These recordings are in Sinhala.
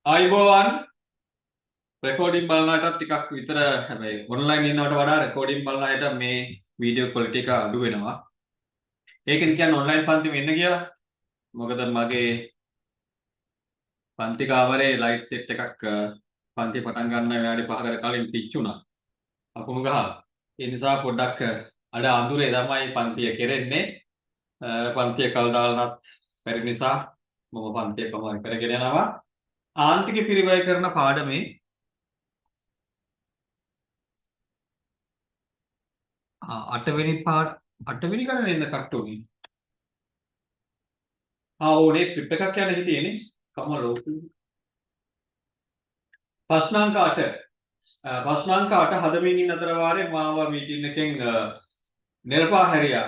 ආයිබෝවන් රෙකෝඩින් බලන අයටත් ටිකක් විතර හැබැයි ඔන්ලයින් ඉන්නවට වඩා රෙකෝඩින් බලන අයට මේ වීඩියෝ ක්වොලිටි එක අඩු වෙනවා. ඒකෙන් කියන්නේ ඔන්ලයින් පන්තිම එන්න කියලා. මොකද මගේ පන්ති කාමරේ ලයිට් සෙට් එකක් පන්ති පටන් ගන්න විනාඩි 5කට කලින් පිච්චුණා. අකුණු ගහලා. ඒ නිසා පොඩ්ඩක් අඩ අඳුරේ තමයි පන්තිය කෙරෙන්නේ. පන්තිය කල් දාලනත් බැරි නිසා මම පන්තිය කොහොමද කරගෙන යනවා. ආන්තික පිරිවැය කරන පාඩමේ අටවෙනි ගණන එන්න කට්ටෝනේ. ඕනේ ට්‍රිප් එකක් යන්න හිටියේනේ. කමලෝ. ප්‍රශ්නාංක 8. ප්‍රශ්නාංක 8 හදමින් ඉන්න අතර වාරේ මාව මීටින් එකෙන් නිරපා හැරියා.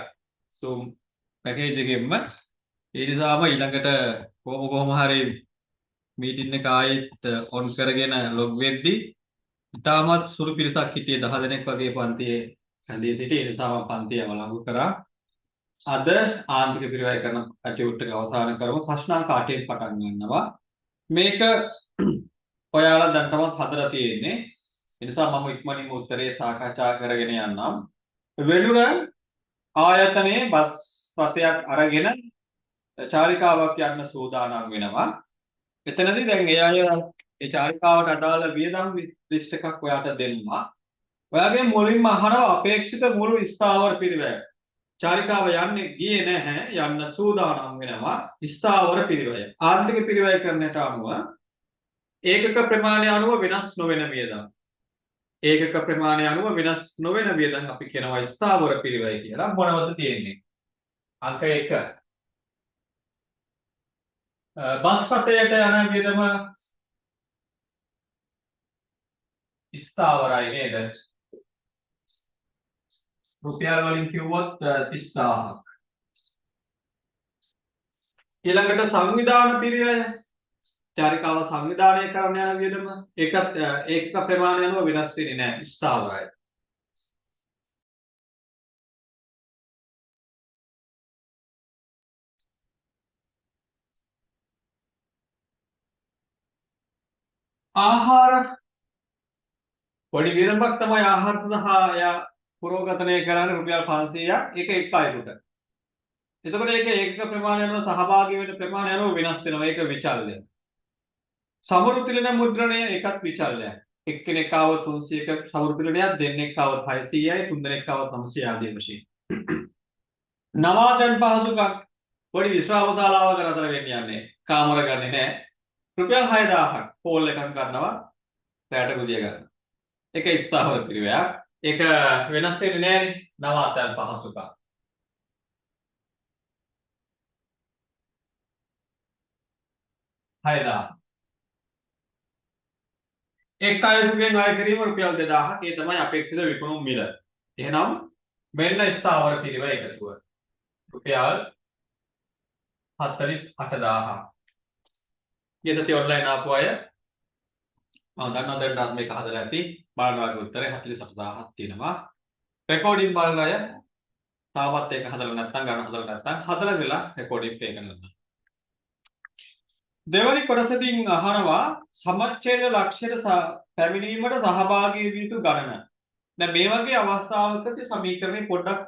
Zoom පැකේජ් එකෙන්ම ඒ නිසාම ඊළඟට කොහොම හරි මීටින් එක ආයෙත් ඔන් කරගෙන ලොග් වෙද්දී ඉතාමත් සුළු පිරිසක් හිටියේ 10 දෙනෙක් වගේ පන්තියේ රැඳී සිටි. ඒ නිසා මම පන්තියම ලඟු කරා. අද ආන්තික පිරිවැය කරන කටයුත්ත අවසන් කරමු. ප්‍රශ්නාංක 8 පටන් ගන්නවා. මේක ඔයාලා දැන් තමයි හදලා තියෙන්නේ. ඒ නිසා මම ඉක්මනින්ම උත්තරේ සාකච්ඡා කරගෙන යන්නම්. වෙළුර ආයතනයේ බස් රථයක් අරගෙන චාරිකාවක් යන්න සූදානම් වෙනවා. එතනදී දැන් ඒ අය ඒ චාරිකාවට අදාළ වියදම් ලිස්ට් එකක් ඔයාට දෙන්නවා. ඔයාගේ මුලින්ම අහනවා අපේක්ෂිත මුළු ස්ථාවර පිරිවැය. චාරිකාව යන්නේ ගියේ නැහැ, යන්න සූදානම් වෙනවා. ස්ථාවර පිරිවැය. ආන්තික පිරිවැය කරන්නට අනුව ඒකක ප්‍රමාණය අනුව වෙනස් නොවන වියදම්. ඒකක ප්‍රමාණය අනුව වෙනස් නොවන වියදම් අපි කියනවා ස්ථාවර පිරිවැය කියලා. මොනවද තියෙන්නේ? අංක 1. බස් රථයට යන වියදම ස්ථාවරයි නේද? රුපියල් වලින් කිව්වොත් 30000ක්. ඊළඟට සංවිධාන පිරිවැය චාරිකාව සංවිධානය කරන්න යන වියදම ඒකත් ඒකක ප්‍රමාණය අනුව වෙනස් වෙන්නේ නැහැ, ස්ථාවරයි. ආහාර පොඩි වියදමක් තමයි ආහාර සඳහා යා පුරෝගතනය කරන්නේ රුපියල් 500ක්. ඒක එක් අයෙකුට. එතකොට ඒක ඒකක ප්‍රමාණය අනුව සහභාගී වෙන ප්‍රමාණය අනුව වෙනස් වෙනවා. ඒක විචල්ය. සමරු තිලන මුද්‍රණය ඒකත් විචල්යයක්. එක්කෙනෙක් ආවොත් 300ක සමරු තිලනයක්, දෙන්නෙක් ආවොත් 600යි, තුන් දෙනෙක් ආවොත් 900 ආදී වශයෙන්. නවාතැන් පහසුකම් පොඩි විශ්‍රාම ශාලාවක නතර වෙන්න යන්නේ. කාමර ගන්නේ නැහැ. රුපියල් 6000ක් පෝල් එකක් ගන්නවා. රැට බුදිය ගන්න. ඒක ස්ථාවර පිරිවැයක්. ඒක වෙනස් වෙන්නේ නැහැ නේ. නවාතැන් පහසුකම්. 6000. එක් අයෙකුගෙන් අය කිරීම රුපියල් 2000ක්. ඒ තමයි අපේක්ෂිත විකුණුම් මිල. එහෙනම් මෙන්න ස්ථාවර පිරිවැය එකතුව. රුපියල් 48000ක්. මේ සතිය ඔන්ලයින් ආපු අය මම දන්නවා දැන් මේක හදලා ඇති. බලනවාගේ උත්තරේ 48000ක් තියෙනවා. රෙකෝඩින් බලන අය තාමත් ඒක හදලා නැත්නම් ගන්න හදලා නැත්නම් හදලා වෙලා රෙකෝඩින් ප්ලේ කරනවා. දෙවනි කොටසකින් අහනවා සමච්ඡේද ලක්ෂ්‍යයට පැමිණීමට සහභාගී විය යුතු ගණන. දැන් මේ වගේ අවස්ථාවකදී සමීකරණය පොඩ්ඩක්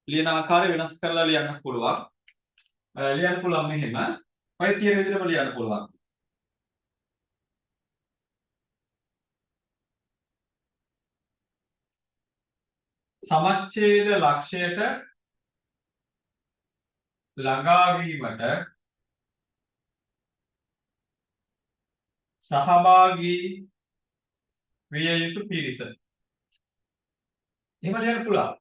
ලියන ආකාරය වෙනස් කරලා ලියන්න පුළුවන්. ලියන්න පුළුවන් මෙහෙම. ඔය තියෙන විදිහටම ලියන්න පුළුවන්. සමච්ඡේද ලක්ෂ්‍යයට ළඟා වීමට සහභාගී විය යුතු පිරිස. එහෙම ලියන්න පුළුවන්.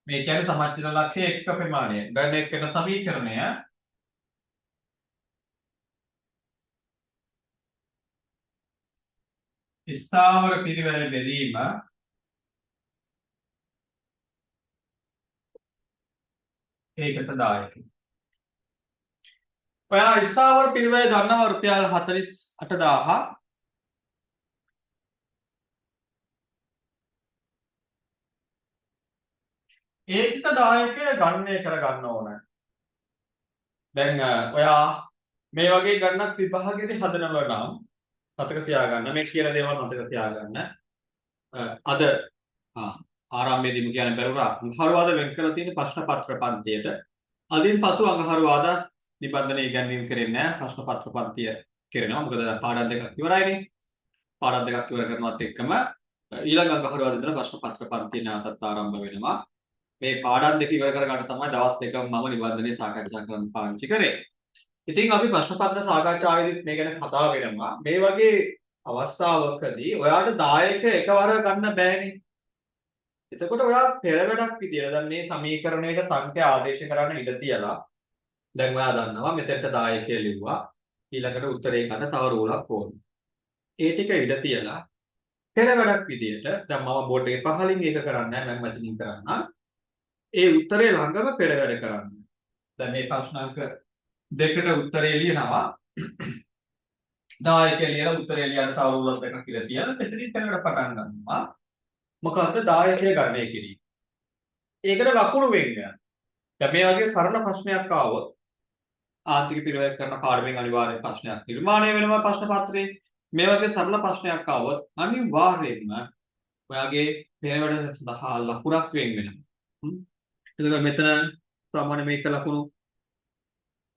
මේ කියන්නේ සමච්ඡේද ලක්ෂ්‍යයේ එක්ක ප්‍රමාණය. ගන්න එක්කන සමීකරණය ස්ථාවර පිරිවැය බෙදීම ඒකට දායකයි. ඔයාලා ස්ථාවර පිරිවැය දන්නවා රුපියල් 48000ක්. ඒකට දායකය ගණනය කර ගන්න ඕන. දැන් ඔයා මේ වගේ ගණනක් විභාගයේදී හදනවා නම් මතක තියාගන්න මේ කියන දේවල් මතක තියාගන්න. අද ආරම්භයේදීම කියන බැලුවා අඟහරුවාද වෙන් කරලා තියෙන ප්‍රශ්න පත්‍ර පන්තියට අදින් පසු අඟහරුවාද නිබන්ධන ඉගැන්වීම කෙරෙන්නේ නැහැ. ප්‍රශ්න පත්‍ර පන්තිය කෙරෙනවා. මොකද පාඩම් දෙකක් ඉවරයිනේ. පාඩම් දෙකක් ඉවර කරනවත් එක්කම ඊළඟ අඟහරුවාද ඉඳලා ප්‍රශ්න පත්‍ර පන්තිය නැවතත් ආරම්භ වෙනවා. මේ පාඩම් දෙක ඉවර කරගන්න තමයි දවස් දෙකම මම නිබන්ධනයේ සාකච්ඡා කරන්න පාවිච්චි කරේ. ඉතින් අපි ප්‍රශ්න පත්‍ර සාකච්ඡාවේදීත් මේ ගැන කතා වෙනවා. මේ වගේ අවස්ථාවකදී ඔයාට දායක එකවර ගන්න බෑනේ. එතකොට ඔයා පෙරවැඩක් විදියට දැන් මේ සමීකරණයට සංඛ්‍යා ආදේශ කරන්න ඉඩ තියලා දැන් ඔයා දන්නවා මෙතෙන්ට දායකය ලිව්වා. ඊළඟට උත්තරේ ගන්න තව රෝලක් ඕනේ. ඒ ටික ඉඩ තියලා පෙරවැඩක් විදියට දැන් මම බෝඩ් එකේ පහලින් ඒක කරන්නේ නැහැ මම මැචින් කරන්න. ඒ උත්තරේ ළඟම පෙරවැඩ කරන්න. දැන් මේ ප්‍රශ්නාංක දෙකට උත්තරේ ලියනවා. දායකය ලියලා උත්තරේ ලියන තව රෝලක් දෙකක් කියලා තියලා මෙතනින් පෙරවැඩ පටන් ගන්නවා. මොකද්ද දායකය ගණනය කිරීම. ඒකට ලකුණු වෙන්නේ. දැන් මේ වගේ සරල ප්‍රශ්නයක් ආවොත් ආර්ථික පිළිවෙල කරන පාඩමෙන් අනිවාර්ය ප්‍රශ්නයක් නිර්මාණය වෙනවා ප්‍රශ්න පත්‍රයේ. මේ වගේ සරල ප්‍රශ්නයක් ආවොත් අනිවාර්යයෙන්ම ඔයාගේ පෙරවැඩ සඳහා ලකුණක් වෙන් වෙනවා. එතකොට මෙතන සාමාන්‍ය මේක ලකුණු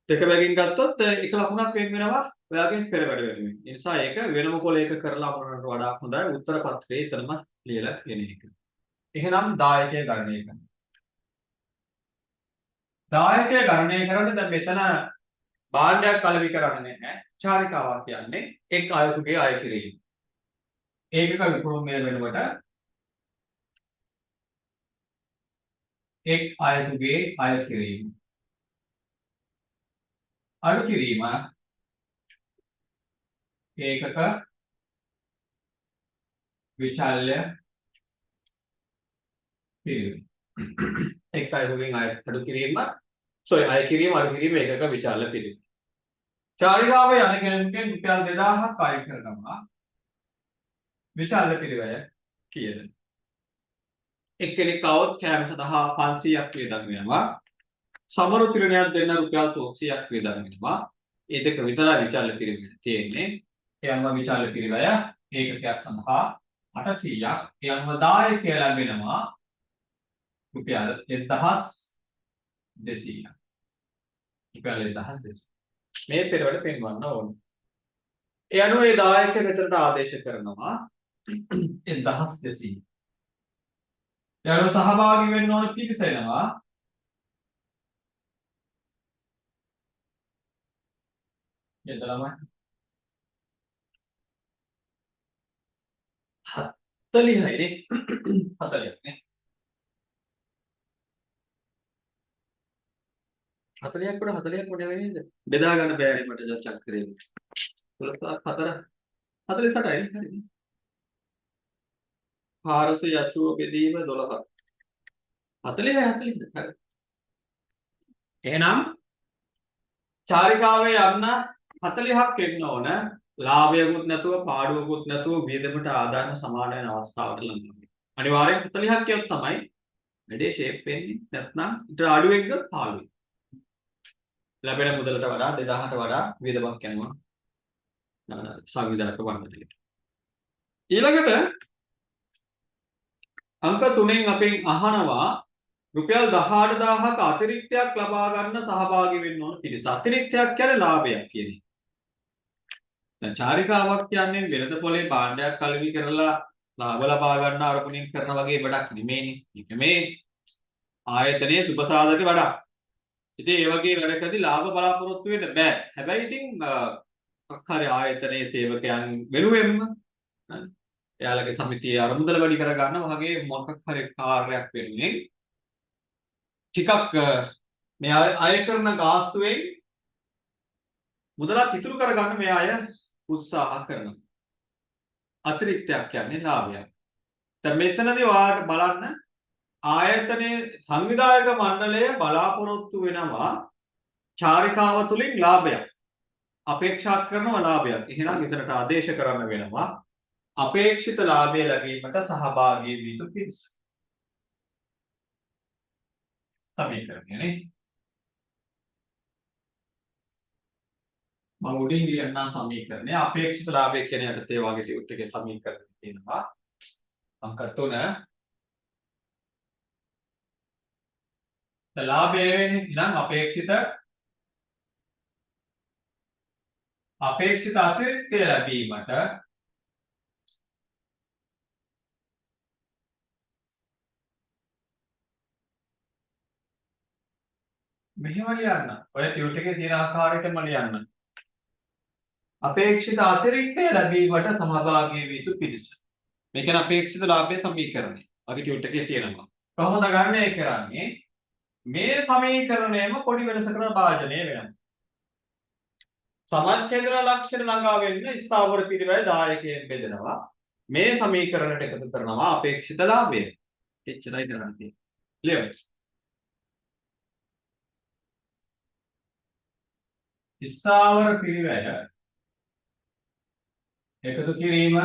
දෙක බැගින් ගත්තොත් එක ලකුණක් වෙන් වෙනවා ඔයාගේ පෙරවැඩ වෙනුවෙන්. ඒ නිසා ඒක වෙනම කොලයක කරලා අපරකට වඩා හොඳයි උත්තර පත්‍රයේ එතනම ලියලා කියන එක. එහෙනම් දායකය ගණනය කරන්න. දායකය ගණනය කරන්න දැන් මෙතන භාණ්ඩයක් අලෙවි කරන්නේ නැහැ. චාරිකාවක් කියන්නේ එක් අයෙකුගේ අය කිරීම. ඒකක විකුණුමය වෙනුවට එක් අයෙකුගේ අය කිරීම. අඩු කිරීම ඒකක විචල්්‍ය කිරීම. එක් අයෙකුගෙන් අය අඩු කිරීම අය කිරීම අඩු කිරීම ඒකක විචල්්‍ය කිරීම. චාරිකාවේ යන කෙනෙකුගෙන් රුපියල් 2000ක් අය කරනවා. විචල්්‍ය පිරිවැය කීයද? එක්කෙනෙක් આવොත් කෑම සඳහා 500ක් වියදම් වෙනවා. සමරු තිරණයක් දෙන්න රුපියල් 300ක් වියදම් වෙනවා. ඒ දෙක විතරයි විචල්්‍ය පිරිවැය තියෙන්නේ. ඒ අනුව විචල්්‍ය පිරිවැය ඒකකයක් සඳහා 800ක්. ඒ අනුව දායකය ලැබෙනවා රුපියල් 1200ක්. රුපියල් 1200. මේ පෙරවැඩ පෙන්වන්න ඕනේ. ඒ අනුව ඒ දායකය මෙතනට ආදේශ කරනවා 1200. ඒ අනුව සහභාගී වෙන්න ඕන පිරිස එනවා 40යි නේ 40ක් නේ 40ක් වඩා 40ක් වඩා නෙවෙයි නේද? බෙදා ගන්න බෑ මට චක් කරේ. 4 48යි හරිනේ. 480 බෙදීම 12. 40යි 40ද? හරි. එහෙනම් චාරිකාවේ යන්න 40ක් එන්න ඕන. ලාභයකුත් නැතුව පාඩුවකුත් නැතුව වියදමට ආදායම සමාන වෙන අවස්ථාවට ලං වෙනවා. අනිවාර්යෙන් 40ක් කියොත් තමයි වැඩේ ෂේප් වෙන්නේ. නැත්නම් ඊට අඩුවෙන් ගියොත් පාළුයි. ලැබෙන මුදලට වඩා 2000ට වඩා වියදමක් යනවා සංවිධානක වන්නට. ඊළඟට අංක 3න් අපෙන් අහනවා රුපියල් 18000ක අතිරික්තයක් ලබා ගන්න සහභාගී වෙන්න ඕන පිරිස. අතිරික්තයක් කියන්නේ ලාභයක් කියන එක. දැන් චාරිකාවක් කියන්නේ වෙළඳ පොලේ භාණ්ඩයක් අලෙවි කරලා ලාභ ලබා ගන්න අරමුණින් කරන වගේ වැඩක් නෙමෙයිනේ. ඒක මේ ආයතනයේ සුබ සාධක වැඩක්. ඉතින් ඒ වගේ වැඩකදී ලාභ බලාපොරොත්තු වෙන්න බෑ. හැබැයි ඉතින් අක්කාරී ආයතනයේ සේවකයන් වෙනුවෙන්ම එයාලගේ සමිතියේ අරමුදල වැඩි කර ගන්න වගේ මොකක් හරි කාර්යයක් වෙනුවෙන් ටිකක් මේ අය කරන ගාස්තුවෙන් මුදලක් ඉතුරු කර ගන්න මේ අය උත්සාහ කරනවා. අතිරික්තයක් කියන්නේ ලාභයක්. දැන් මෙතනදී ඔයාලට බලන්න ආයතනයේ සංවිධායක මණ්ඩලය බලාපොරොත්තු වෙනවා චාරිකාව තුලින් ලාභයක්. අපේක්ෂා කරන ලාභයක්. එහෙනම් එතනට ආදේශ කරන්න වෙනවා අපේක්ෂිත ලාභය ලැබීමට සහභාගී වී යුතු පිරිස. සමීකරණය නේ. මම උඩින් ලියන්න සමීකරණය අපේක්ෂිත ලාභය කියන යටතේ වගේ ටියුට් එකේ සමීකරණය තියෙනවා. අංක 3 ලාභය වෙන්නේ නම් අපේක්ෂිත අතිරික්තය ලැබීමට මෙහෙම ලියන්න. ඔය ටියුට් එකේ තියෙන ආකාරයටම ලියන්න. අපේක්ෂිත අතිරික්තය ලැබීමට සහභාගී වී යුතු පිරිස. මේ කියන්නේ අපේක්ෂිත ලාභයේ සමීකරණය. වගේ ටියුට් එකේ තියෙනවා. කොහොමද ගණනය කරන්නේ? මේ සමීකරණයම පොඩි වෙනසකට භාජනය වෙනවා. සමච්ඡේදන ලක්ෂණ ළඟා වෙන්න ස්ථාවර පිරිවැය 10කින් බෙදෙනවා. මේ සමීකරණයට එකතු කරනවා අපේක්ෂිත ලාභය. එච්චරයි කරන්නේ. ක්ලියර්? ස්ථාවර පිරිවැය එකතු කිරීම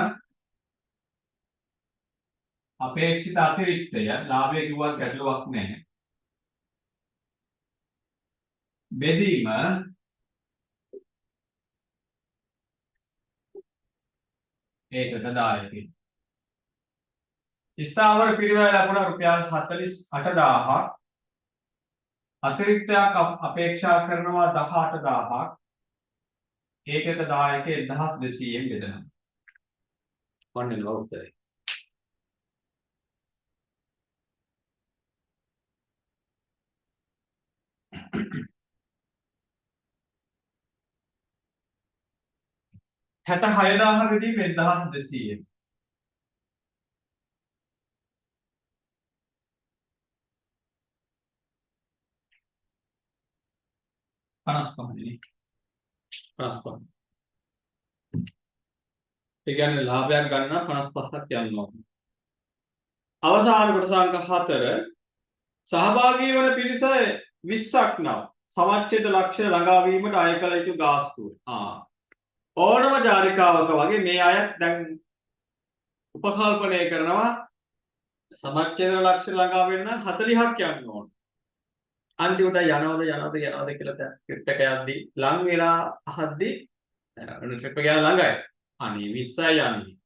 අපේක්ෂිත අතිරික්තය ලාභය කිව්වත් ගැටලුවක් නැහැ. බෙදීම ඒකක 10කින්. ස්ථාවර පිරිවැය ලැබුණ රුපියල් 48000ක් අතිරික්තයක් අපේක්ෂා කරනවා 18000ක් ඒකක 10කින් 1200න් බෙදනවා. ඔන්න උත්තරේ. හැට 6000කදී 1200. පනස් පහනේ. ඒ කියන්නේ ලාභයක් ගන්න 55ක් යනවා. අවසාන කොටස අංක 4 සහභාගී වන පිරිස 20ක් නම් සමච්ඡේද ලක්ෂණ ළඟා වීමට අය කළ යුතු ගාස්තුව. ඕනම ජාතිකාවක වගේ මේ අය දැන් උපකල්පනය කරනවා සමච්ඡේද ලක්ෂණ ළඟා වෙන්න 40ක් යන්න ඕන. අන්තිමට යනවද කියලා ට්‍රිප් එක යද්දි ලං වෙලා අහද්දි ට්‍රිප් එක යන ළඟයි. අනේ 20යි යන්නේ.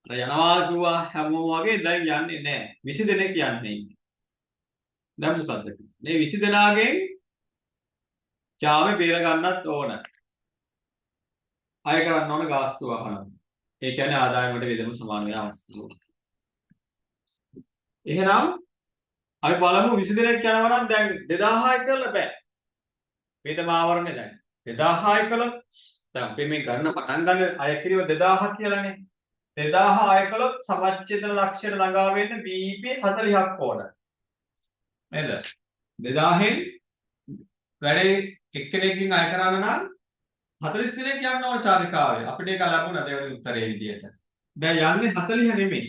අර යනවා කිව්වා හැමෝම වගේ දැන් යන්නේ නැහැ. 20 දෙනෙක් යන්නේ ඉන්නේ. දැන් මොකද්ද? මේ 20 දෙනාගෙන් ජාමේ බේර ගන්නත් ඕන. අය කරන්න ඕන ගාස්තුව අහනවා. ඒ කියන්නේ ආදායමට විදම සමාන වෙන අවස්ථාව. එහෙනම් අපි බලමු 20 දෙනෙක් යනවා නම් දැන් 2000යි කරලා බෑ. වේදම ආවරණය දැන් 2000යි කළොත් දැන් අපි මේ ගන්න පටන් ගන්න අය කිරිව 2000 කියලානේ. 2000 අය කළොත් සමච්ඡේදන ලක්ෂණ ළඟා වෙන්න BP 40ක් ඕන. නේද? 2000න් වැඩේ එක්කෙනෙක්ගෙන් අය කරන්න නම් 40 දිනක් යන්න ඕන චාරිකාවේ. අපිට ඒක ලැබුණා දෙවෙනි උත්තරේ විදියට. දැන් යන්නේ 40 නෙමෙයි.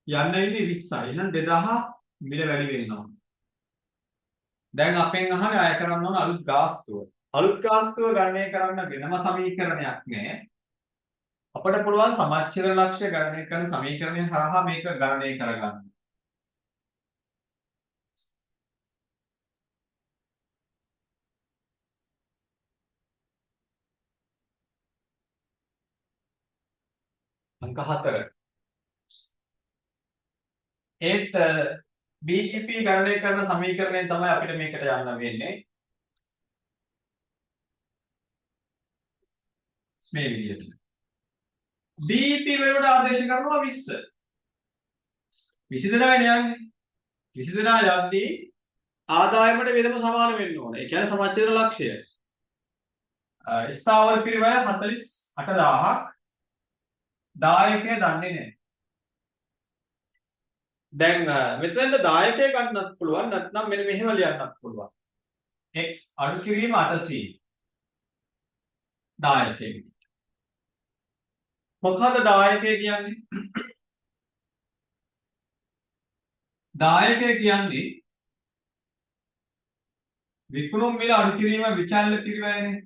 යන්න ඉන්නේ 20යි. එහෙනම් 2000 මිල වැඩි වෙනවා. දැන් අපෙන් අහන්නේ අය කරන්න ඕන අලුත් ගාස්තුව. අලුත් ගාස්තුව ගණනය කරන්න වෙනම සමීකරණයක් නෑ. අපිට පුළුවන් සමච්ඡේද ලක්ෂ්‍ය ගණනය කරන සමීකරණය හරහා මේක ගණනය කරගන්න. අංක 4. ඒත් BEP ගණනය කරන සමීකරණයෙන් තමයි අපිට මේකට යන්න වෙන්නේ. මේ විදිහට. BEP වලට ආදේශ කරනවා 20. 20 දෙනානේ යන්නේ. 20 දෙනා යද්දී ආදායමට වෙනම සමාන වෙන්න ඕන. ඒ කියන්නේ සමච්ඡේද ලක්ෂ්‍ය. ස්ථාවර පිරිවැය 48000ක් දායකය දන්නේ නැහැ. දැන් මෙතෙන්ද දායකය ගන්නත් පුළුවන් නැත්නම් මෙන්න මෙහෙම ලියන්නත් පුළුවන්. x අඩු කිරීම 800 දායකයෙක්. මොකද දායකය කියන්නේ? දායකය කියන්නේ විකුණුම් මිල අඩු කිරීම විචල්්‍ය පිරිවැයනේ.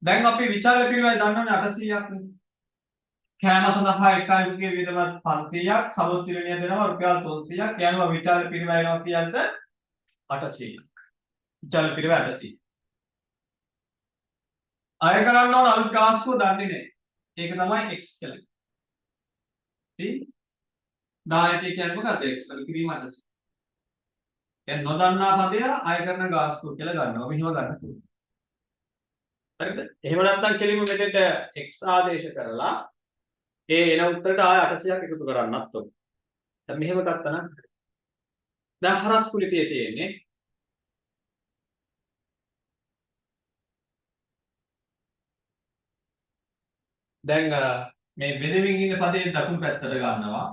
දැන් අපි විචල්්‍ය පිරිවැය දන්නවනේ 800ක් නේ. කෑම සඳහා එකයිගේ වියදමත් 500ක් සමුත් තිරණිය දෙනවා රුපියල් 300ක් යනවා විචල්්‍ය පිරිවැයනවා කියද්ද 800. විචාල පිරිවෙ 800. අය කරන්න ඕන අලුත් ගාස්තුව දන්නේ නැහැ. ඒක තමයි x කියලා. ඉතින් 10ට කියන්නේ මොකක්ද x වල කිරීම 800. දැන් නොදන්නා පදය අය කරන ගාස්තුව කියලා ගන්නවා. මෙහෙම ගන්න පුළුවන්. හරිද? එහෙම නැත්නම් කෙලින්ම මෙතෙන්ට x ආදේශ කරලා ඒ එන උත්තරයට ආය 800ක් එකතු කරන්නත් ඕන. දැන් මෙහෙම ගත්තා නම් දැන් හරස් කුලිතයේ තියෙන්නේ දැන් මේ බෙදෙමින් ඉන්න පදේ දකුණු පැත්තට ගන්නවා.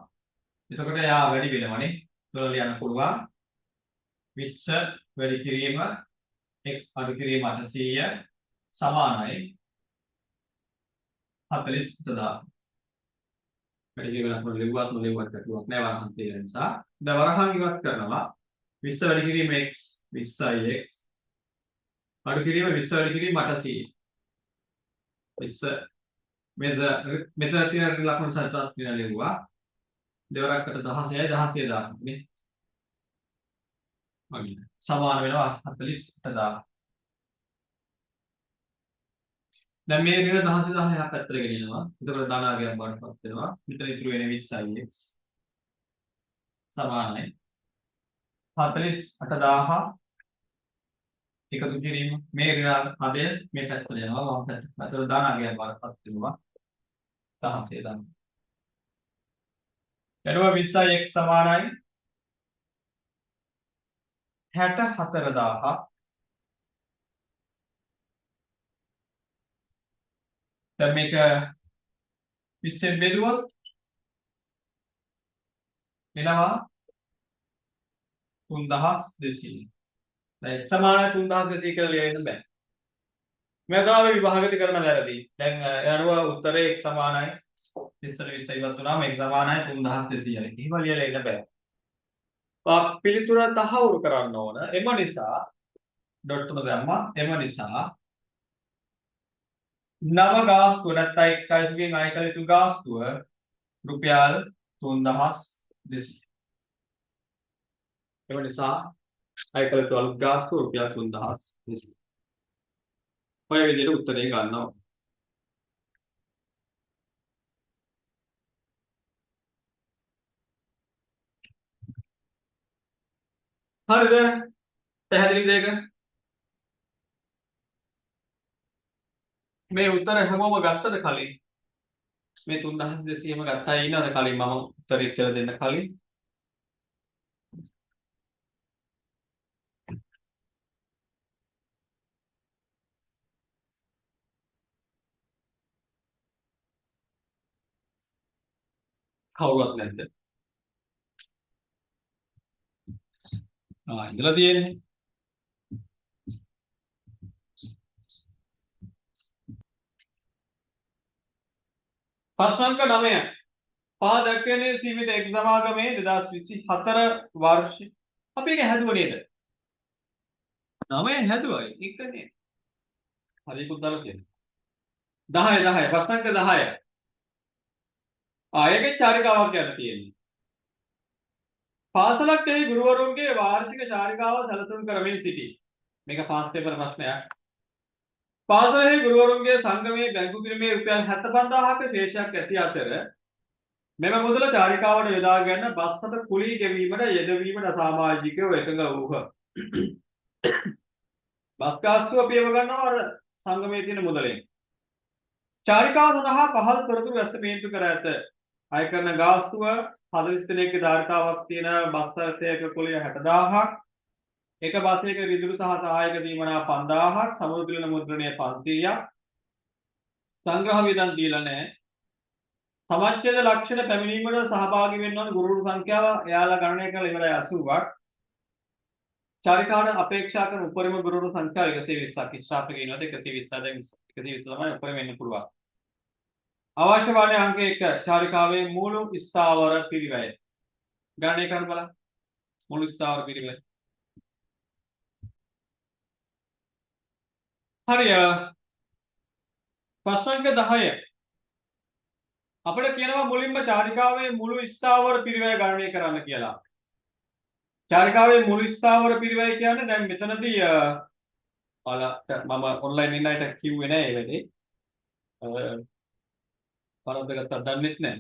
එතකොට යා වැඩි වෙනවනේ. වල යන පුළුවන් 20 වැඩි කිරීම x අඩු කිරීම 800 සමානයි 40000. වැඩි කිරීම ලෙව්වත් නොලෙව්වත් කටුවක් නෑ වරහන් තියෙන නිසා. දැන් වරහන් ඉවත් කරනවා 20 වැඩි කිරීම x 20යි x අඩු කිරීම 20 වැඩි කිරීම 800. 20 මෙතන තියෙන ලකුණු සටහන් කියලා ලිව්වා. දෙවරකට 16යි 16 දාන්නේ. වගේ. සමාන වෙනවා 48000. දැන් මේ විදිහට 10000ක් පැත්තට ගෙනියනවා. එතකොට ධනාගයක් බවටපත් වෙනවා. මෙතන ඉතුරු වෙන්නේ 20යි x සමානයි 48000 එකතු කිරීම මේ ඍණ පදය මේ පැත්තට යනවා වම් පැත්තට. එතකොට ධනාගයක් බවටපත් වෙනවා 16000. එනවා 20යි x සමානයි 64000. දැන් මේක 20ෙන් බෙදුවොත් එනවා 3200. දැන් x සමානයි 3200 කියලා ලියන්න බෑ. මේ තමයි විභාගෙට කරන වැරදි. දැන් යනවා උත්තරේ x සමානයි 20 ඉවත් වුණාම x සමානයි 3200යි. එහෙම ලියලා ඉන්න බෑ. පිළිතුර තහවුරු කරන්න ඕන. එම නිසා ඩොට් තුන දැම්මා. එම නිසා නව ගාස්තුව නැත්නම් එක්කයිගෙන් අය කළ යුතු ගාස්තුව රුපියල් 3200. එම නිසා අය කළ යුතු අලුත් ගාස්තුව රුපියල් 3200. ඔය විදිහට උත්තරේ ගන්නවා. හරිද? පැහැදිලිද ඒක? මේ උත්තර හැමෝම ගත්තද කලින්? මේ 3200ම ගත්තා ඉන්නවද කලින් මම උත්තරේ කියලා දෙන්න කලින්? කවුරුත් නැද්ද? ඉඳලා තියෙන්නේ. ප්‍රශ්න අංක 9. පහ දක්වන්නේ සීමිත එක් සමාගමේ 2024 වර්ෂ අපි ඒක හැදුවා නේද? 9 හැදුවා ඒක නේ. හරි පුතලා කියන්නේ. 10 ප්‍රශ්න අංක 10. ඒකේ චාරිකාවක් යන තියෙන්නේ. පාසලක් එහි ගුරුවරුන්ගේ වාර්ෂික චාරිකාව සැලසුම් කරමින් සිටී. මේක පාස් පේපර් ප්‍රශ්නයක්. පාසලෙහි ගුරුවරුන්ගේ සංගමයේ බැංකු පිරිමේ රුපියල් 75000ක ශේෂයක් ඇති අතර මෙම මුදල චාරිකාවට යොදා ගැනීම බස්පත කුලී ගෙවීමට යෙදවීමට සමාජිකයෝ එකඟ වූහ. බස් ගාස්තුව පියව ගන්නවා අර සංගමයේ තියෙන මුදලෙන්. චාරිකාව සඳහා පහළ තොරතුරු වැස්තමේන්තු කර ඇත. අය කරන ගාස්තුව 40 දිනක ධාරිතාවක් තියෙන බස් රථයක කුලිය 60000ක්. එක බසයක රිදුරු සහ සහායක දීමනා 5000ක්. සමුද්‍රණ මුද්‍රණය 500ක්. සංග්‍රහ වියදම් දීලා නැහැ. සමච්ඡේද ලක්ෂණ පැමිණීමට සහභාගී වෙන්න ඕන ගුරුවරු සංඛ්‍යාව එයාලා ගණනය කරලා ඉවරයි 80ක්. චාරිකාවට අපේක්ෂා කරන උපරිම ගුරුවරු සංඛ්‍යාව 120ක්. ස්ටාෆ් එකේ ඉන්නකොට 120 දැන් 120 ළමයි උපරිම වෙන්න පුළුවන්. අවශ්‍ය වන්නේ අංක 1 චාරිකාවේ මුළු ස්ථාවර පිරිවැය. ගණනය කරන්න බලන්න. මුළු ස්ථාවර පිරිවැය. හරිය. ප්‍රශ්න අංක 10. අපිට කියනවා මුලින්ම චාරිකාවේ මුළු ස්ථාවර පිරිවැය ගණනය කරන්න කියලා. චාරිකාවේ මුල් ස්ථාවර පිරිවැය කියන්නේ දැන් මෙතනදී ඔයාලට මම ඔන්ලයින් ඉන්න අයට කිව්වේ නෑ ඒ වෙලේ. පරද්දගත්තා දන්නෙත් නෑ.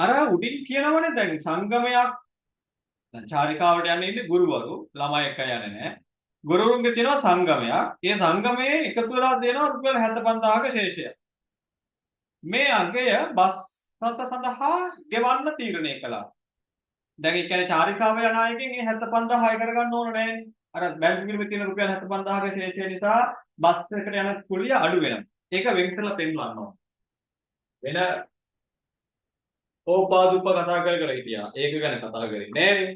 අර උඩින් කියනවනේ දැන් සංගමයක් දැන් චාරිකාවට යන්නේ ඉන්නේ ගුරුවරු ළමයි එක යන්නේ නෑ. ගුරුවරුන්ගේ තියෙනවා සංගමයක්. ඒ සංගමයේ එකතු වෙලා දෙනවා රුපියල් 75000ක ශේෂය. මේ අගය බස් රථ සඳහා ගෙවන්න තීරණය කළා. දැන් ඒ කියන්නේ චාරිකාව යන අයගෙන් මේ 75000 අය කරගන්න ඕන නෑනේ. අර බැංකු පිළිවෙල තියෙන රුපියල් 75000ක ශේෂය නිසා බස් එකකට යන කුලිය අඩු වෙනවා. ඒක වෙන් කරලා පෙන්වන්න ඕන. වෙන ඕපාදුප්ප කතා කර කර හිටියා. ඒක ගැන කතා කරේ නෑනේ.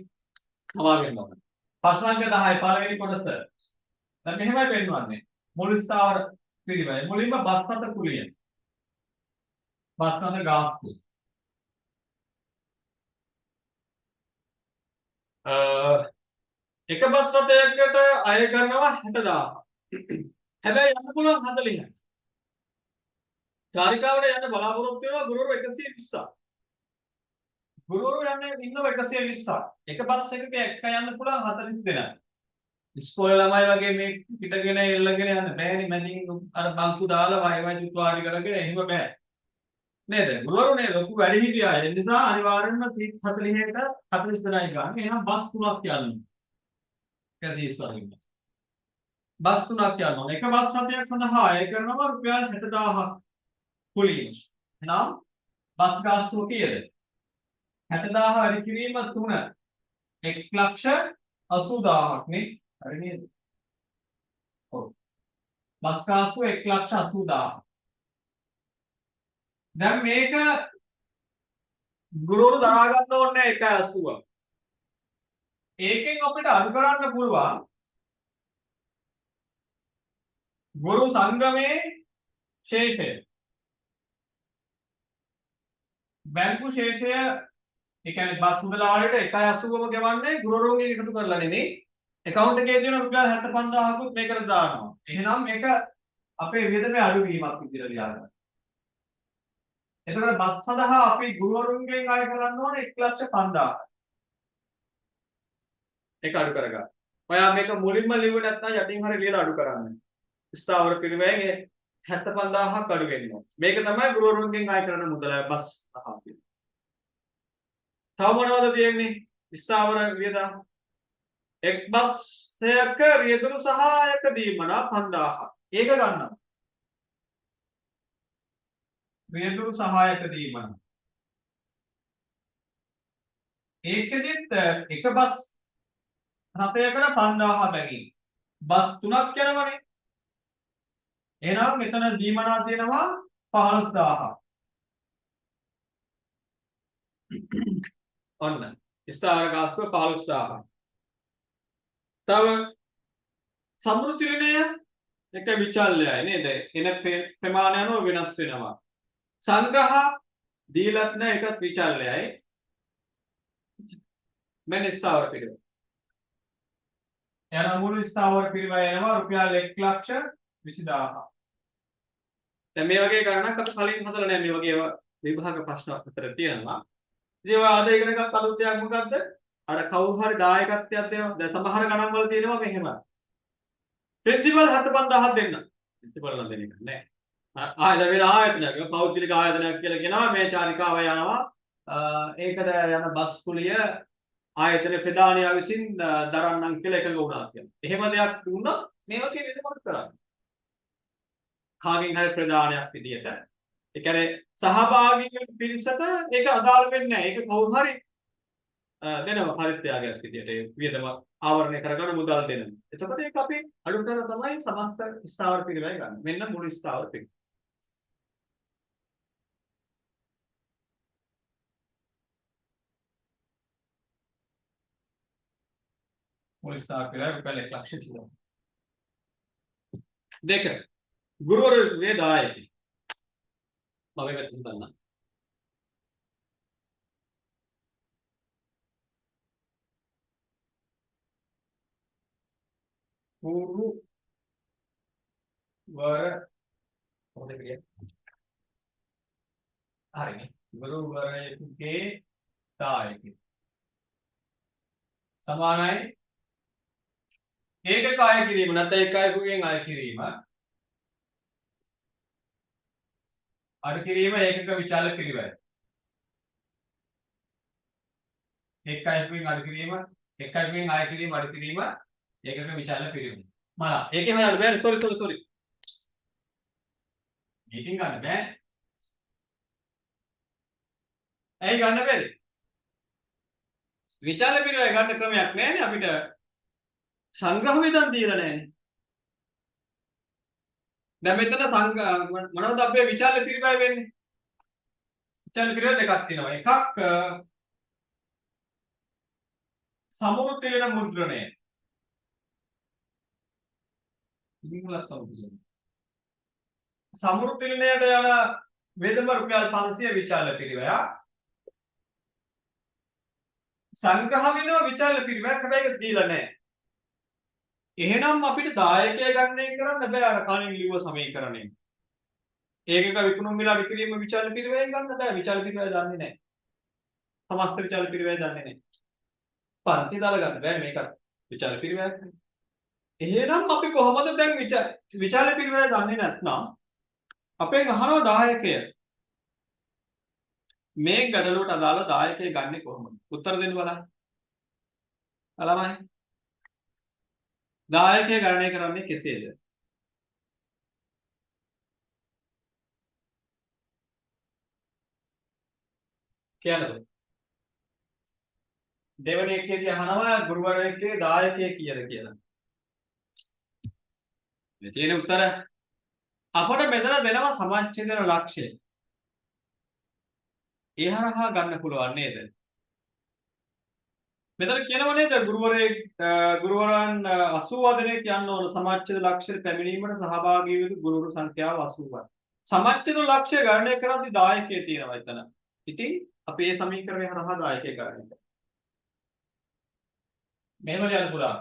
සමාවෙන්න ඕන. ප්‍රශ්න අංක 10 පළවෙනි කොටස. දැන් මෙහෙමයි පෙන්වන්නේ. මුල් ස්ථාවර පිළිවෙල. මුලින්ම බස් රථ කුලිය. බස් රථ ගාස්තු. එක බස් රථයකට අය කරනවා 60000. හැබැයි යන්න පුළුවන් 40යි. චාරිකාවට යන්න බලාපොරොත්තු වෙනවා ගුරුවරු 120ක්. ගුරුවරු යන්නේ ඉන්නව 120ක්. එක බස් එකක එක යන්න පුළුවන් 40 දෙනා. ඉස්කෝලේ ළමයි වගේ මේ පිටගෙන එල්ලගෙන යන්න බෑනේ මැදින් අර බංකු දාලා වයි වයි ජුත් වාඩි කරගෙන එහෙම බෑ. නේද? ගුරුවරුනේ ලොකු වැඩි හිටියා. ඒ නිසා අනිවාර්යෙන්ම සීට් 40කට 40 දෙනයි ගන්න. එහෙනම් බස් තුනක් යන්නේ. 120ක්. බස් තුනක් යනවා. එක බස් රථයක් සඳහා අය කරනවා රුපියල් 60000ක් කුලිය. එහෙනම් බස් ගාස්තුව කීයද? 60000 වැඩි කිරීම 3 1,80,000ක් නේ. හරි නේද? ඔව්. බස් ගාස්තුව 1,80,000. දැන් මේක ගුරුවරු දරා ගන්න ඕනේ 1,80. ඒකෙන් අපිට අඩු කරන්න පුළුවන් ගුරු සංගමේ ශේෂය. බැංකු ශේෂය ඒ කියන්නේ බස් මුදලාලට 1,80ම ගෙවන්නේ ගුරුවරුන්ගෙන් එකතු කරලා නෙමෙයි. account එකේ තියෙන රුපියල් 75000කුත් මේකට දානවා. එහෙනම් මේක අපේ වියදමේ අඩුවීමක් විදිහට ලියන්න. එතකොට බස් සඳහා අපි ගුරුවරුන්ගෙන් අය කරන්න ඕනේ 1,50,000. ඒක අඩු කරගන්න. ඔයා මේක මුලින්ම ලිව්වේ නැත්නම් යටින් හරිය ලියලා අඩු කරන්න. ස්ථාවර පිරිවැයෙන් 75000ක් අඩු වෙනවා. මේක තමයි ගුරුවරුන්ගෙන් අය කරන මුදල බස් සඳහා. තව මොනවද තියෙන්නේ? ස්ථාවර වියදම්. එක් බස් එකක රියදුරු සහායක දීමනා 5000ක්. ඒක ගන්නවා. රියදුරු සහායක දීමනා. ඒකෙදිත් එක බස් රථයකට 5000 බැගින්. බස් තුනක් යනවනේ. එහෙනම් මෙතන දීමනා තියෙනවා 15000ක්. ඔන්න. ස්ථාවර ගාස්තුව 15000ක්. තව සමෘතිරණය එක විචල්යයි නේද? එන ප්‍රමාණය අනුව වෙනස් වෙනවා. සංග්‍රහ දීලත් නැහැ එකත් විචල්යයි. මෙන්න ස්ථාවර පිළිවෙල. යන මුළු ස්ථාවර පිළිවෙල එනවා රුපියල් 1,20,000. දැන් මේ වගේ ගණනක් අපි කලින් හදලා නැහැ. මේ වගේ විභාග ප්‍රශ්න අතර තියෙනවා. ඉතින් ඔය ආද ඉගෙන ගන්න අලුත් දෙයක් මොකද්ද? අර කවුරු හරි දායකත්වයක් දෙනවා. දැන් සමහර ගණන් වල තියෙනවා මෙහෙම. ප්‍රින්සිපල් 75000ක් දෙන්න. ප්‍රින්සිපල් නම් දෙන්නේ නැහැ. ආයෙත් වෙන ආයතනයක් පෞද්ගලික ආයතනයක් කියලා කියනවා මේ චාරිකාව යනවා. ඒකට යන බස් කුලිය ආයතන ප්‍රධානියා විසින් දරන්නම් කියලා එකඟ වුණා කියලා. එහෙම දෙයක් වුණා මේ වගේ වෙනකොට කරන්නේ. කාගෙන් හරි ප්‍රධානයක් විදියට. ඒ කියන්නේ සහභාගී වෙන පිරිසට ඒක අදාළ වෙන්නේ නැහැ. ඒක කවුරු හරි දෙනවා පරිත්‍යාගයක් විදියට ඒ වියදම ආවරණය කරගන්න මුදල් දෙනවා. එතකොට ඒක අපි අඩු කරලා තමයි සමස්ත ස්ථාවර පිළිවෙල ගන්න. මෙන්න මුළු ස්ථාවර පිළිවෙල. මුළු ස්ථාවර පිළිවෙල රුපියල් 1,00,000. දෙක ගුරුවරු වේදායකි. මම මේක තුන්දන්න. ගුරු වර මොකද කියන්නේ? හරිනේ. ගුරු වරයෙකුගේ දායකි. සමානයි ඒකක අය කිරීම නැත්නම් එකයකගෙන් අය කිරීම අඩු කිරීම ඒකක විචාල පිළිවෙල. එකයකගෙන් අඩු කිරීම එකයකගෙන් අය කිරීම අඩු කිරීම ඒකක විචාල පිළිවෙල. මලා ඒකේ හොයන්න බෑ සෝරි. මේකෙන් ගන්න බෑ. ඇයි ගන්න බැරි? විචාල පිළිවෙල ගන්න ක්‍රමයක් නෑනේ අපිට. සංග්‍රහ විධන් දීලා නෑනේ. දැන් මෙතන මොනවද අපේ විචාල පිළිවෙල වෙන්නේ? විචාල පිළිවෙල දෙකක් තියෙනවා. එකක් සමුරුතිලන මුද්‍රණය. සමුරුතිලනයට යන වේදම රුපියල් 500 විචාල පිළිවෙල. සංග්‍රහ වෙනවා විචාල පිළිවෙලක් හැබැයි ඒක දීලා නැහැ. එහෙනම් අපිට දායකය ගණනය කරන්න බෑ අර කලින් ලිව්ව සමීකරණයෙන්. ඒකක විකුණුම් මිල අඩු කිරීම විචාල පිළිවෙලෙන් ගන්න බෑ. විචාල පිළිවෙල දන්නේ නැහැ. සමස්ත විචාල පිළිවෙල දන්නේ නැහැ. පන්ති දාලා ගන්න බෑ මේකත් විචාල පිළිවෙලක්. එහෙනම් අපි කොහොමද දැන් විචාල පිළිවෙල දන්නේ නැත්නම් අපෙන් අහනවා දායකය මේ ගැටලුවට අදාළ දායකය ගන්නෙ කොහොමද? උත්තර දෙන්න බලන්න. ළමයි. දායකය ගණනය කරන්නේ කෙසේද? කියන්නද? දෙවන එකේදී අහනවා ගුරුවරයෙක්ගේ දායකය කීයද කියලා. මේ තියෙන උත්තර අපට මෙතන දෙනවා සමච්ඡේදන ලක්ෂ්‍ය. ඒ හරහා ගන්න පුළුවන් නේද? මෙතන කියනවා නේද ගුරුවරයෙක් ගුරුවරයන් 80 දෙනෙක් යන්න ඕන සමච්ඡේද ලක්ෂ්‍යයට පැමිණීමට සහභාගී වූ ගුරුවරු සංඛ්‍යාව 80යි. සමච්ඡේද ලක්ෂ්‍ය ගණනය කරද්දී දායකයෙ තියෙනවා එතන. ඉතින් අපි මේ සමීකරණය හරහා දායකයෙ ගණනය කරනවා. මෙහෙම ලියන්න පුළුවන්.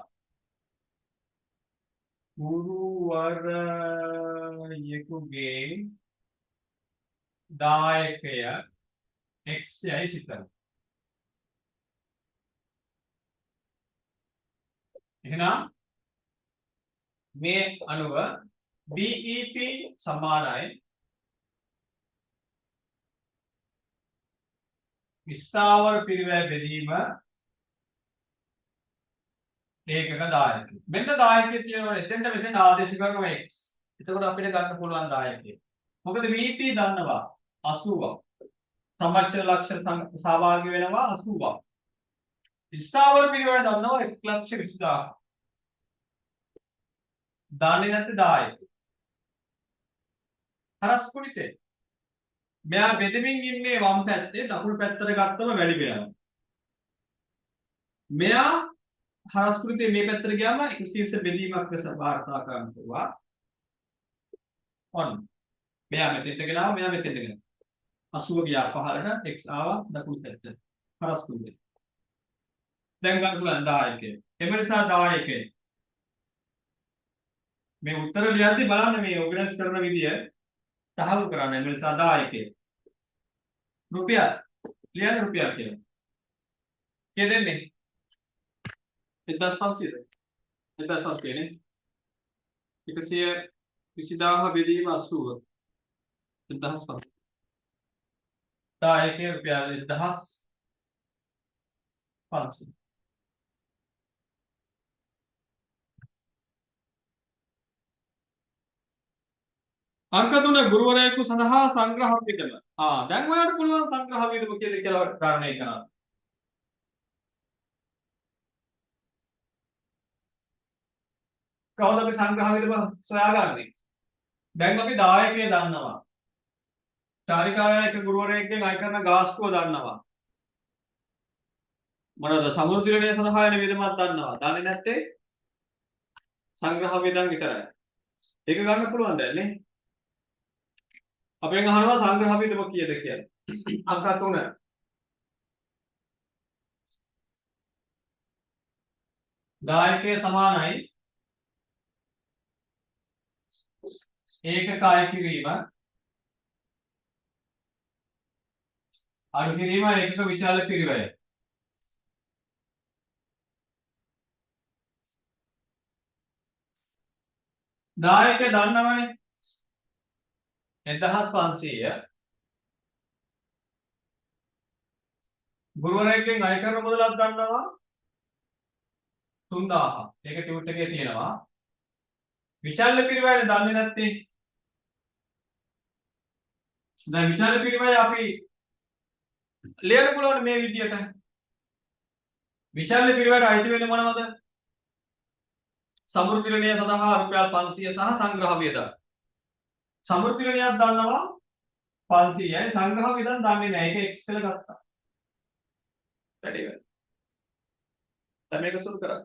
ගුරුවරයෙකුගේ දායකය x යයි සිතන්න. එහෙනම් මේ අනුව BEP සමානයි ස්ථාවර පිරිවැය බෙදීම ඒකක දායකය. මෙන්න දායකය තියෙනවා එතෙන්ට මෙතෙන් ආදේශ කරනවා x. එතකොට අපිට ගන්න පුළුවන් දායකය. මොකද VP දන්නවා 80ක්. සමච්ඡේද ලක්ෂණ සහභාගී වෙනවා 80ක්. ස්ථාවර පිරිවැය දන්නවා 1,20,000. දන්නේ නැත්te දායකය. හරස් කුලිතේ. මෙයා බෙදමින් ඉන්නේ වම් පැත්තේ දකුණු පැත්තට ගත්තම වැඩි වෙනවා. මෙයා හරස් කුලිතේ මේ පැත්තට ගියාම 120 බෙදීමක් ලෙස වාර්තා කරන්න පුළුවන්. ඔන්න. මෙයා මෙතෙන්ට ගෙනාවා මෙයා මෙතෙන්ට ගෙනාවා. 80 ගියා පහළට x ආවා දකුණු පැත්තට. හරස් කුලිතේ. දැන් ගන්න පුළුවන් දායකය. එම නිසා දායකය. මේ උත්තර ලියද්දි බලන්න මේ ඕගනයිස් කරන විදිය තහවුරු කරන්න. එම නිසා දායකය. රුපියල් ලියන්න රුපියල් කියලා. කී දෙන්නේ? 1500ද? 1500 නේ. 120,000 බෙදීම 80. 1500. දායකය රුපියල් 1500. අංක 3 ගුරුවරයෙකු සඳහා සංග්‍රහ විදම. දැන් ඔයාලට පුළුවන් සංග්‍රහ විදම කියලා ගණනය කරන්න. කවුද අපි සංග්‍රහ විදම සොයාගන්නේ? දැන් අපි දායකය දන්නවා. චාරිකාවක ගුරුවරයෙක්ගෙන් අය කරන ගාස්තුව දන්නවා. මොනවද සමුරුතිලනය සඳහා යන විදමක් දන්නවා. දන්නේ නැත්තේ සංග්‍රහ විදම් විතරයි. ඒක ගන්න පුළුවන් දැන් නේ. අපෙන් අහනවා සංග්‍රහ විදම කීයද කියලා. අංක 3. දායකය සමානයි ඒකක අය කිරීම අඩු කිරීම ඒකක විචාල පිරිවැය. 10 එක දන්නවනේ 1500 ගුරුවරයෙක්ගෙන් අය කරන මුදලක් ගන්නවා 3000. ඒක ටියුට් එකේ තියෙනවා. විචල්්‍ය පිරිවැය දන්නේ නැත්තේ. දැන් විචල්්‍ය පිරිවැය අපි ලියන්න පුළුවන් මේ විදියට. විචල්්‍ය පිරිවැයට අයිති වෙන්නේ මොනවද? සමෘද්ධිලනය සඳහා රුපියල් 500 සහ සංග්‍රහ වියදම්. සමෘද්ධිලනයක් දන්නවා 500යි සංග්‍රහ වියදම් දන්නේ නැහැ. ඒක x කියලා ගත්තා. වැඩි වෙනවා. දැන් මේක සුළු කරා.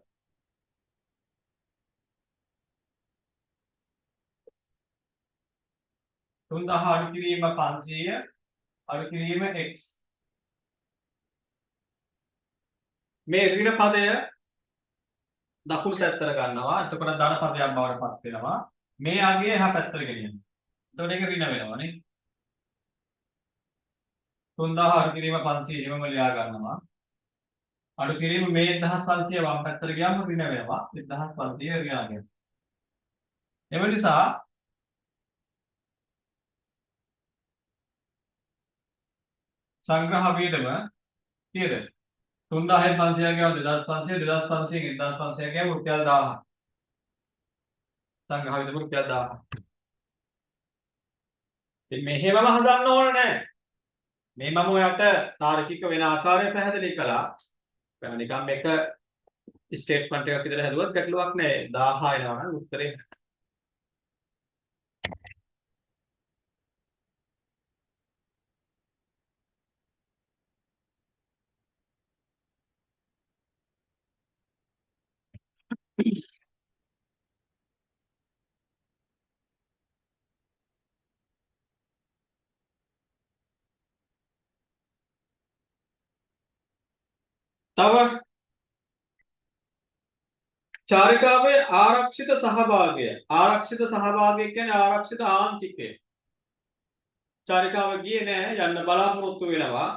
3000 අඩු කිරීම 500 අඩු කිරීම x. මේ ඍණ පදය දකුණු පැත්තට ගන්නවා. එතකොට ධන පදයක් බවට පත් වෙනවා. මේ අගය එහා පැත්තට ගෙනියනවා. එතකොට ඒක ඍණ වෙනවා නේ. 3000 අඩු කිරීම 500 එහෙමම ලියා ගන්නවා. අඩු කිරීම මේ 1500 වම් පැත්තට ගියාම ඍණ වෙනවා. 1500 ඍණ අගය. එම නිසා සංග්‍රහ වියදම කීයද? 3000 500 ගියම 2500 2500 1500 ගියම රුපියල් 1000. සංග්‍රහ වියදම රුපියල් 1000. ඉතින් මෙහෙමම හදන්න ඕන නෑ. මේ මම ඔයාලට තාර්කික වෙන ආකාරය පැහැදිලි කළා. නිකන් මේක ස්ටේට්මන්ට් එකක් විතර හැදුවත් ගැටලුවක් නෑ. 1000 එනවා නම් උත්තරේ. තව චාරිකාවේ ආරක්ෂිත සහභාගය. ආරක්ෂිත සහභාගය කියන්නේ ආරක්ෂිත ආන්තිකය. චාරිකාව ගියේ නෑ යන්න බලාපොරොත්තු වෙනවා.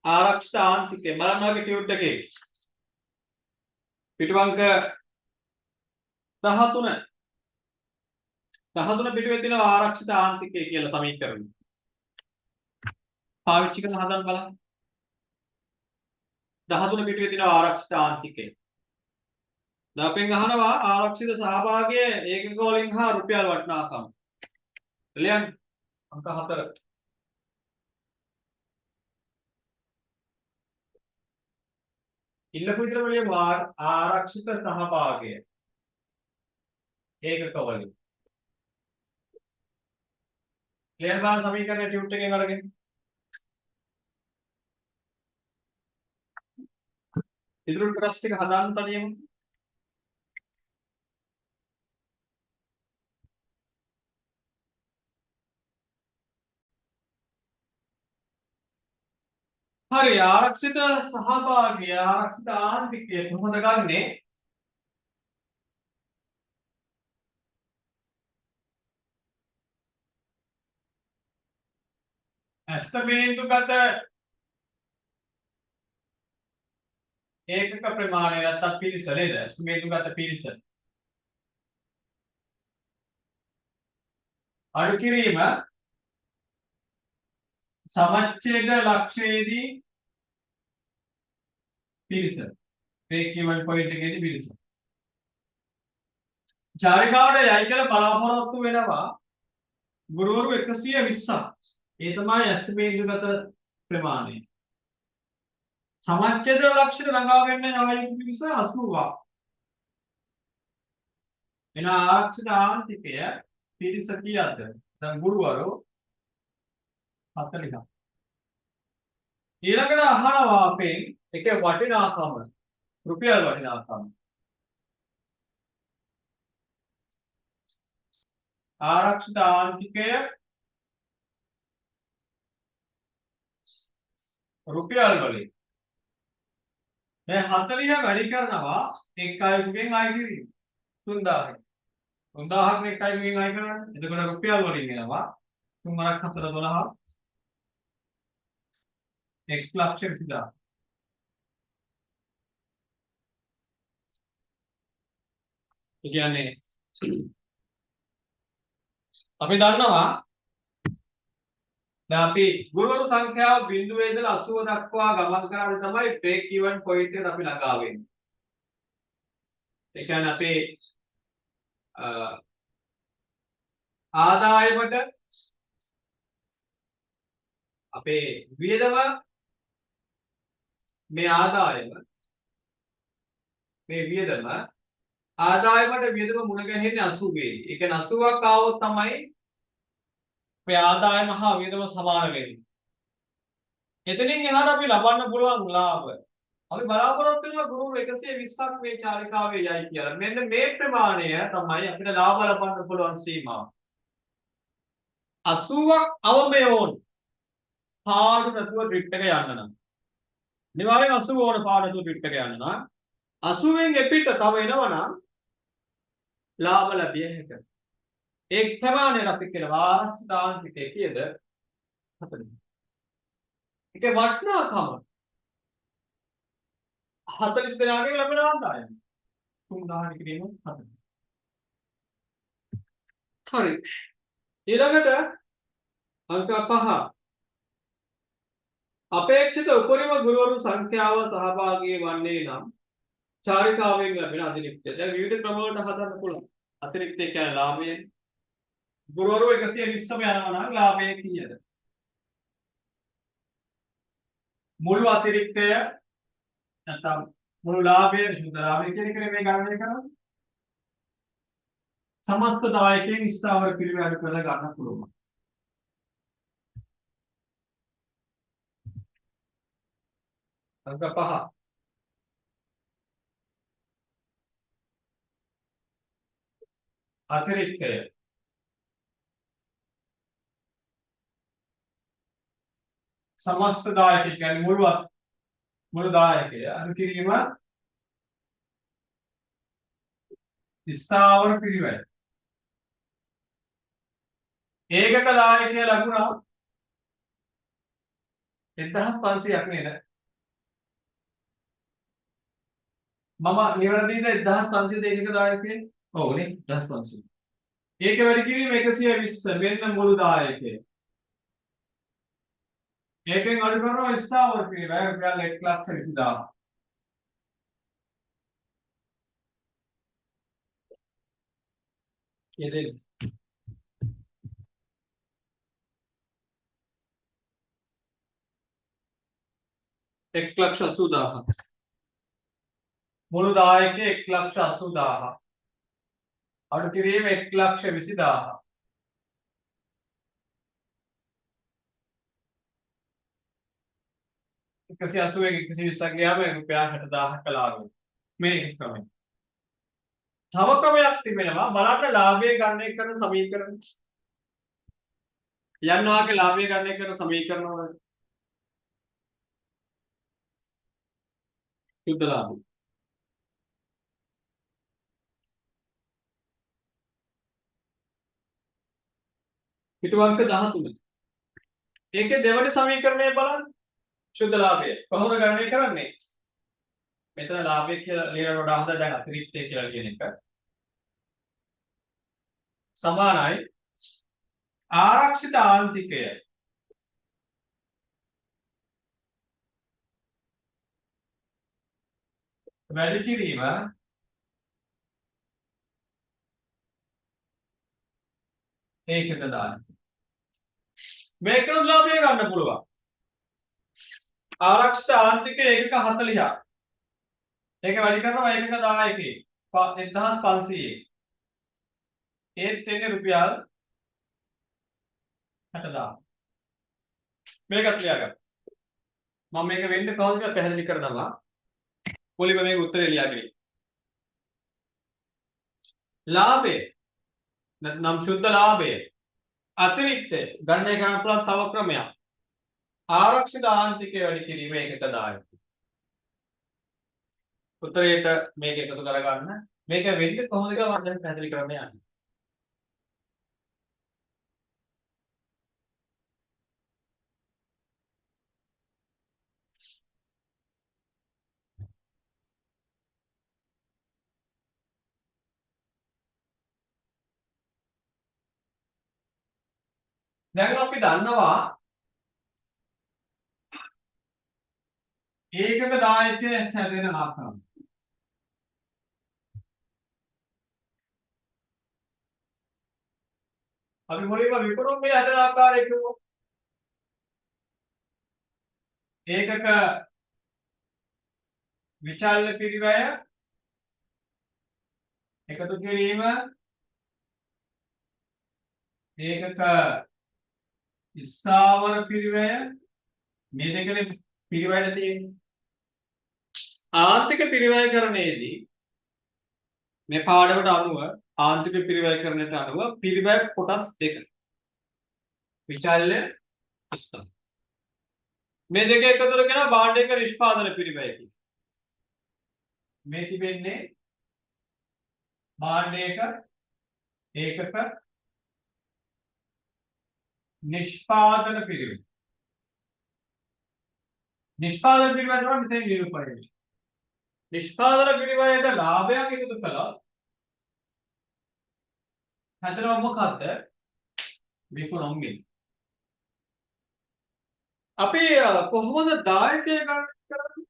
ආරක්ෂිත ආන්තිකය බලන්න වගේ ටියුට් එකේ. පිටුවංක 13 පිටුවේ තියෙනවා ආරක්ෂිත ආන්තිකය කියලා සමීකරණය. පාවිච්චි කරන හදන්න බලන්න. 13 පිටුවේ තියෙනවා ආරක්ෂිත ආන්තිකය. දැන් අහනවා ආරක්ෂිත සහභාගය ඒකක වලින් හා රුපියල් වටිනාකම. ලියන්න. අංක 4. ඉල්ලපු විතර වලින් ආරක්ෂිත සහභාගය ඒකක වලින්. ලියන්න බලන්න සමීකරණය ටියුට් එකෙන් අරගෙන. ඉදිරි කොටස් ටික හදාන්න තනියම. හරි ආරක්ෂිත සහභාගී ආරක්ෂිත ආන්තිකය කොහොමද ගන්නෙ? අස්තමේන්තුගත ඒකක ප්‍රමාණය නැත්තම් පිරිස නේද? අස්තමේන්තුගත පිරිස. අඩු කිරීම සමච්ඡේද ලක්ෂයේදී පිරිස. break-even point එකේදී පිරිස. චාරිකාවට යයි කියලා බලාපොරොත්තු වෙනවා ගුරුවරු 120ක්. ඒ තමයි ඇස්ටිමේට්ගත ප්‍රමාණය. සමච්ඡේද ලක්ෂයට ළඟා වෙන්න ආයු පිරිස 80ක්. එන ආරක්ෂිත ආන්තිකය පිරිස කීයද? දැන් ගුරුවරු 40ක්. ඊළඟට අහනවා අපෙන් එකේ වටිනාකම රුපියල් වටිනාකම. ආරක්ෂිත ආන්තිකය රුපියල් වලින් මේ 40 වැඩි කරනවා එක් අයෙකුගෙන් අය කිරීම 3000යි 3000ක් එක් අයෙකුගෙන් අය කරන්නේ එතකොට රුපියල් වලින් එනවා 3 4 12 x ලක්ෂ 20000 ඒ කියන්නේ අපි දන්නවා දැන් අපි ගුරුවරු සංඛ්‍යාව 0 ඉඳලා 80 දක්වා ගමන් කරාට තමයි break even point එකට අපි ළඟා වෙන්නේ. ඒ කියන්නේ අපේ ආදායමට අපේ වියදම මේ ආදායම මේ වියදම ආදායමට වියදම මුණ ගැහෙන්නේ 80 දී. ඒ කියන්නේ 80ක් ආවොත් තමයි මේ ආදායම හා වියදම සමාන වෙන්නේ. එතනින් එහාට අපි ලබන්න පුළුවන් ලාභ. අපි බලාපොරොත්තු වෙනවා ගුරුවරු 120ක් මේ චාරිකාවේ යයි කියලා. මෙන්න මේ ප්‍රමාණය තමයි අපිට ලාභ ලබන්න පුළුවන් සීමාව. 80ක් අවමය ඕන. පාඩු නැතුව ට්‍රිප් එක යන්න නම්. අනිවාර්යෙන් 80 ඕන පාඩු නැතුව ට්‍රිප් එක යන්න නම් 80න් එපිට තව එනවනම් ලාභ ලැබිය හැකියි. ඒ ප්‍රමාණයට අපි කියනවා ආරක්ෂිත ආන්තිකය කීයද? 40. ඒකේ වටිනාකම 40 දෙනාගෙන් ලැබෙන ආදායම 3000 කිරීම 40. හරි. ඊළඟට අංක 5 අපේක්ෂිත උපරිම ගුරුවරු සංඛ්‍යාව සහභාගී වන්නේ නම් චාරිකාවෙන් ලැබෙන අතිරික්තය. දැන් විවිධ ක්‍රම වලට හදන්න පුළුවන්. අතිරික්තය කියන්නේ ලාභය. ගුරුවරු 120ම යනවා නම් ලාභය කීයද? මුළු අතිරික්තය නැත්නම් මුළු ලාභය සුද්ධ ලාභය කියන එක මේ ගණනය කරන්නේ. සමස්ත දායකයන් ස්ථාවර පිළිවෙල අඩු කරලා ගන්න පුළුවන්. අංක 5 අතිරික්තය සමස්ත දායක කියන්නේ මුළු දායකය අඩු කිරීම ස්ථාවර පිළිවෙල. ඒකක දායකය ලැබුණා 1500ක් නේද? මම නිවැරදිද 1500 ඒකක දායකය? ඔව් නේ 1500. ඒක වැඩි කිරීම 120 මෙන්න මුළු දායකය. ඒකෙන් අඩු කරනවා ස්ථාවර පිළිවෙල රුපියල් 1,20,000. ඉතින් 1,80,000. මුළු දායකයේ 1,80,000. අඩු කිරීම 1,20,000. එකසිය 80 120ක් ගියාම රුපියල් 60,000ක ලාභය. මේ ක්‍රමය. තව ක්‍රමයක් තිබෙනවා බලන්න ලාභය ගණනය කරන සමීකරණ. යන්නාගේ ලාභය ගණනය කරන සමීකරණ වල සුද්ධ ලාභය. පිටු අංක 13. ඒකේ දෙවෙනි සමීකරණය බලන්න. සුද්ධ ලාභය. කොහොමද ගණනය කරන්නේ? මෙතන ලාභය කියලා ලියන වඩා හොඳ දැන් අතිරික්තය කියලා කියන එක. සමානයි ආරක්ෂිත ආන්තිකය වැඩි කිරීම ඒකක දාන. මේකන ලාභය ගන්න පුළුවන්. ආරක්ෂිත ආන්තිකය ඒකක 40ක්. ඒක වැඩි කරනවා ඒකක 10කේ 1500. ඒත් එන්නේ රුපියල් 60,000. මේකත් ලියාගන්න. මම මේක වෙන්නේ කොහොමද කියලා පැහැදිලි කරනවා. පොලිම මේක උත්තරේ ලියාගෙන. ලාභය නැත්නම් සුද්ධ ලාභය අතිරික්තය ගණනය කරන්න පුළුවන් තව ක්‍රමයක්. ආරක්ෂිත ආන්තිකය වැඩි කිරීම ඒකක 10. උත්තරේට මේක එකතු කරගන්න. මේක වෙන්නේ කොහොමද කියලා මම දැන් පැහැදිලි කරන්න යන්නේ. දැන් අපි දන්නවා ඒකක දායකය හැදෙන ආකාරය. අපි මුලින්ම විපරුම් මිල හැදෙන ආකාරය කිව්වෝ. ඒකක විචල්්‍ය පිරිවැය එකතු කිරීම ඒකක ස්ථාවර පිරිවැය මේ දෙකේ පිරිවැයට තියෙන්නේ. ආන්තික පිරිවැයකරණයේදී මේ පාඩමට අනුව ආන්තික පිරිවැයකරණයට අනුව පිරිවැය කොටස් දෙක විචල්්‍ය ස්ථාවර මේ දෙක එකතු කරගෙන භාණ්ඩයක නිෂ්පාදන පිරිවැය කියලා. මේ තිබෙන්නේ භාණ්ඩයක ඒකක නිෂ්පාදන පිරිවැය. නිෂ්පාදන පිරිවැය තමයි මෙතන නිරූපණය වෙන්නේ. නිෂ්පාදන පිරිවැයට ලාභයක් එකතු කළා. හැදෙනවා මොකද්ද? විකුණුම් මිල. අපි කොහොමද දායකය ගණනය කරන්නේ?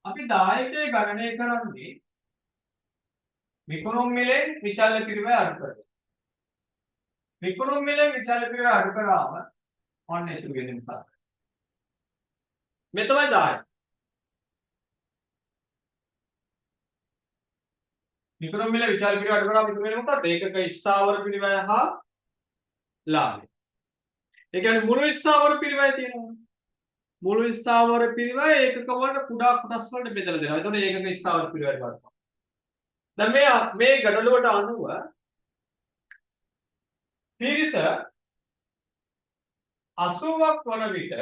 අපි දායකය ගණනය කරන්නේ විකුණුම් මිලෙන් විචල්්‍ය පිරිවැය අඩු කරලා. විකුණුම් මිලෙන් විචල්්‍ය පිරිවැය අඩු කරාම ඔන්න ඉතුරු වෙන්නේ මොකක්ද? මේ තමයි දායක. විකුණුම් මිල විචල්්‍ය පිරිවැය අඩු කරාම ඉතුරු වෙන්නේ මොකක්ද? ඒකක ස්ථාවර පිරිවැය හා ලාභය. ඒ කියන්නේ මුළු ස්ථාවර පිරිවැය තියෙනවා. මුළු ස්ථාවර පිරිවැය ඒකක වලට කුඩා කොටස් වලට බෙදලා දෙනවා. එතකොට ඒකක ස්ථාවර පිරිවැය ගන්නවා. දැන් මේ ගැටලුවට අනුව පිරිස 80ක් වන විට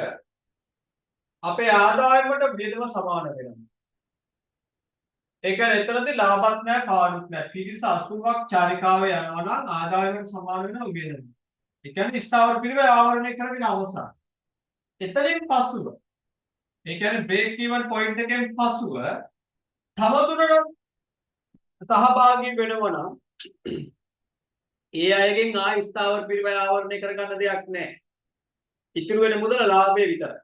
අපේ ආදායමට වියදම සමාන වෙනවා. ඒ කියන්නේ එතනදී ලාභත් නැහැ කාණුත් නැහැ. පිරිස 80ක් චාරිකාවේ යනවා නම් ආදායමට සමාන වෙනවා වියදම. ඒ කියන්නේ ස්ථාවර පිරිවැය ආවරණය කරගෙන අවසන්. එතනින් පසුව ඒ කියන්නේ බ්‍රේක් ඉවන් පොයින්ට් එකෙන් පසුව තවදුරටත් සහභාගී වෙනවා නම් ඒ අයගෙන් ආය ස්ථාවර පිරිවැය ආවරණය කරගන්න දෙයක් නැහැ. ඉතුරු වෙන මුදල ලාභය විතරයි.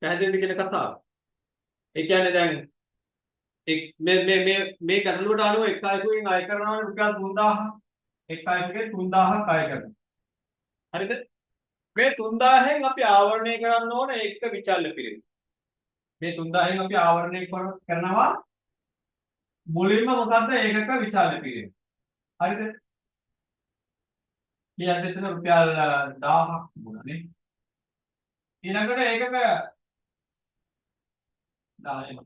පැහැදිලිද කියන කතාව. ඒ කියන්නේ දැන් මේ ගැටලුවට අනුව එක් අයෙකුගෙන් අය කරනවා නම් රුපියල් 3000 එක් අයෙකුගෙන් 3000ක් අය කරනවා. හරිද? මේ 3000න් අපි ආවරණය කරන්න ඕන ඒක විචල්්‍ය පිරිවැය. මේ 3000න් අපි ආවරණය කරනවා මුලින්ම මොකද්ද ඒකක විචල්්‍ය පිරිවැය. හරිද? කියන්නේ එතන රුපියල් 1000ක් තිබුණානේ. ඊළඟට ඒකක 10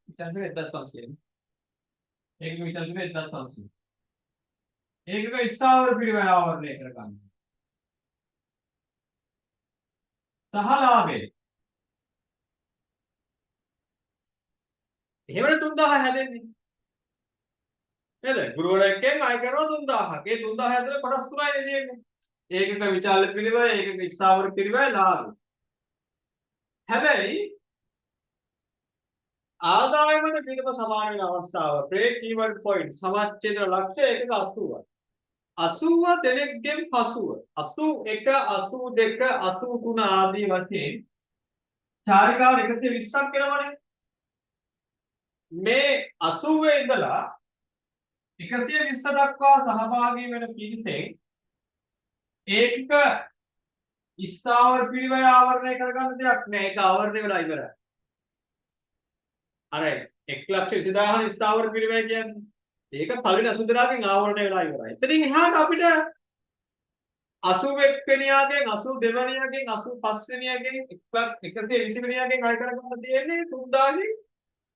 විචල්්‍ය 1500. ඒකක විචල්්‍ය 1500. ඒකක ස්ථාවර පිරිවැය ආවරණය කරගන්න. සහ ලාභය. එහෙමනේ 3000 හැදෙන්නේ. නේද? ගුරුවරයෙක්ගෙන් අය කරනවා 3000ක්. ඒ 3000 ඇතුලේ කොටස් තුනයි තියෙන්නේ. ඒකක විචල්්‍ය පිරිවැය, ඒකක ස්ථාවර පිරිවැය, ලාභය. හැබැයි ආදායමට වියදම සමාන වෙන අවස්ථාව බ්‍රේක් ඉවන් පොයින්ට් සමච්ඡේදන ලක්ෂ්‍ය ඒකක 80යි. 80 දෙනෙක්ගෙන් පසුව 81, 82, 83 ආදී වශයෙන් චාරිකාව 120ක් වෙනවනේ. මේ 80 ඉඳලා 120 දක්වා සහභාගී වෙන පිරිසෙන් ඒකක ස්ථාවර පිරිවැය ආවරණය කරගන්න දෙයක් නෑ. ඒක ආවරණය වෙලා ඉවරයි. අර 1,20,000 ස්ථාවර පිරිවැය කියන්නේ ඒක පළවෙනි 80 දෙනාගෙන් ආවරණය වෙලා ඉවරයි. එතනින් එහාට අපිට 81 වෙනියාගෙන් 82 වෙනියාගෙන් 85 වෙනියාගෙන් 120 වෙනියාගෙන් අය කරගන්න තියෙන්නේ 3000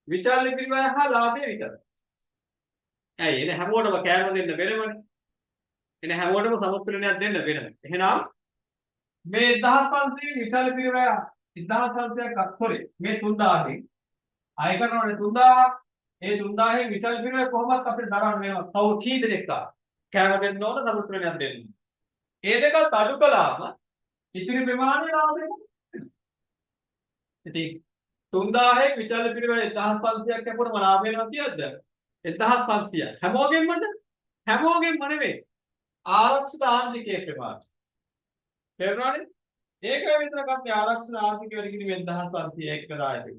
විචල්්‍ය පිරිවැය හා ලාභය විතරයි. ඇයි එන හැමෝටම කෑම දෙන්න වෙනවනේ. එන හැමෝටම සමුත්‍රණයක් දෙන්න වෙනවා. එහෙනම් මේ 1500 විචල්්‍ය පිරිවැය 1500ක් අත්තරේ මේ 3000න් අය කරනවනේ 3000 ඒ 3000න් විචල්්‍ය පිරිවැය කොහොමද අපිට දරන්න වෙනවා. තව කී දෙනෙක් කෑම දෙන්න ඕන සමුත්‍රණයක් දෙන්න. ඒ දෙකත් අඩු කළාම ඉතිරි ප්‍රමාණය ලාභය. ඉතින් 3000න් විචල්්‍ය පිරිවැය 1500ක් යනකොට ලාභ වෙනවා කියද්ද? 1500. හැමෝගෙන්මද? හැමෝගෙන්ම නෙවෙයි. ආරක්ෂිත ආන්තිකයේ ප්‍රමාණය. තේරුණානේ? ඒක විතරක් අපි ආරක්ෂිත ආන්තිකය වල කිරි 1501 දායකයි.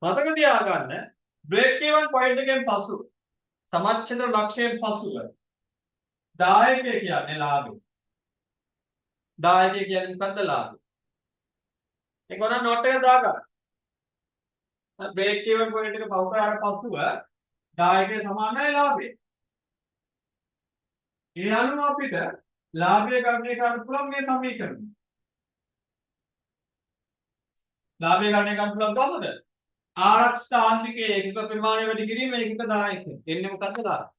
මතක තියාගන්න බ්‍රේක් even පොයින්ට් එකෙන් පසු සමච්ඡේද ලක්ෂයෙන් පසුව දායකය කියන්නේ ලාභය. දායකය කියන්නේ මොකද්ද ලාභය? ඒක උනා නෝට් එක දාගන්න. බ්‍රේක් even පොයින්ට් එක පසුව දායකය සමානයි ලාභය. ඒ අනුව අපිට ලාභය ගණනය කරන්න පුළුවන් මේ සමීකරණය. ලාභය ගණනය කරන්න පුළුවන් කොහොමද? ආරක්ෂිත ආන්තිකයේ ඒකක ප්‍රමාණය වැඩි කිරීම ඒකක දායකය. එන්නේ මොකද්ද ලාභය?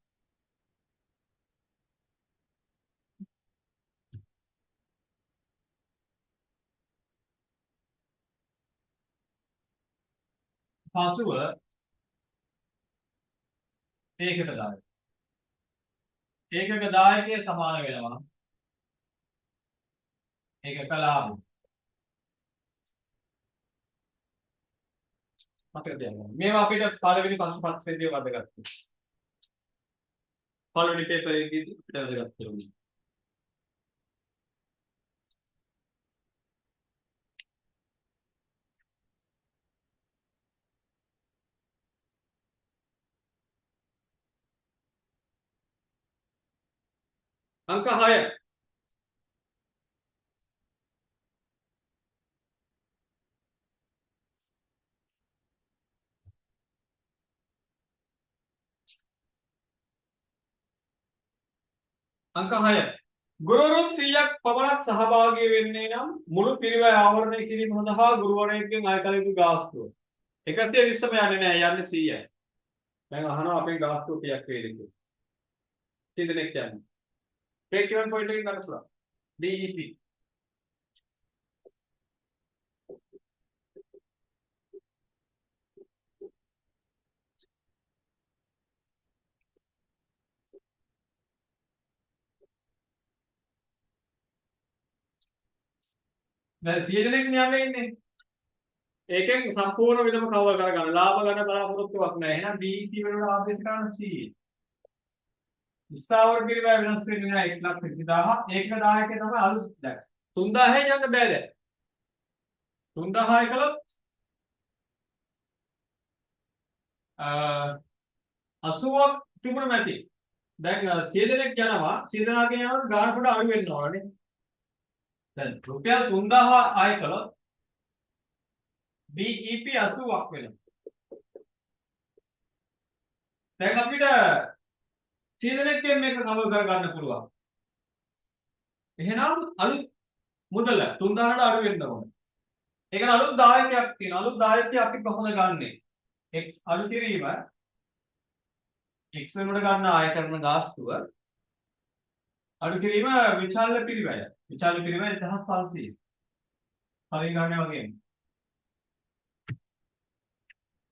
පසුව ඒකක දායකය. ඒකක දායකය සමාන වෙනවා ඒකක ලාභය. මතක තියාගන්න. මේවා අපිට පළවෙනි ප්‍රශ්න පත්‍රයේදී වැදගත්. පළවෙනි පේපර් එකේදී අපිට වැදගත් වෙනවා. අංක 6 අංක 6 ගුරුවරුන් 100ක් පමණක් සහභාගී වෙන්නේ නම් මුළු පිරිවැය ආවරණය කිරීම සඳහා ගුරුවරයෙක්ගෙන් අය කළ යුතු ගාස්තුව 120ම යන්නේ නැහැ යන්නේ 100යි. දැන් අහනවා අපේ ගාස්තුව කීයක් වේද කියලා. සින්දනෙක් කියන්නේ. break even point එකකින් ගන්න පුළුවන්. DEP දැන් 100 දෙනෙක් යන්නේ ඉන්නේ. ඒකෙන් සම්පූර්ණ විදම කවර් කරගන්න. ලාභ ගන්න බලාපොරොත්තුවක් නැහැ. එහෙනම් DEP වලට ආදේශ කරන 100. ස්ථාවර පිරිවැය වෙනස් වෙන්නේ නැහැ 1,20,000. ඒකක දායකය තමයි අලුත් දැන්. 3000 යන්න බෑ දැන්. 3000 කළොත් 80ක් තිබුණ නැති. දැන් 100 දෙනෙක් යනවා 100 දෙනාගෙන් යනකොට ගාන කොට අඩු වෙන්න ඕනනේ. දැන් රුපියල් 3000 ආය කළොත් BEP 80ක් වෙනවා. දැන් අපිට 100 දෙනෙක්ගෙන් මේක කවර් කරගන්න පුළුවන්. එහෙනම් අලුත් මුදල 3000ට අඩු වෙන්න ඕනේ. ඒකට අලුත් දායකයක් තියෙනවා. අලුත් දායකය අපි කොහොමද ගන්නෙ? X අඩු කිරීම X වෙනුවට ගන්න ආය කරන ගාස්තුව අඩු කිරීම විචල්්‍ය පිරිවැය. විචල්්‍ය පිරිවැය 1500. කලින් ගන්නේ වගේ.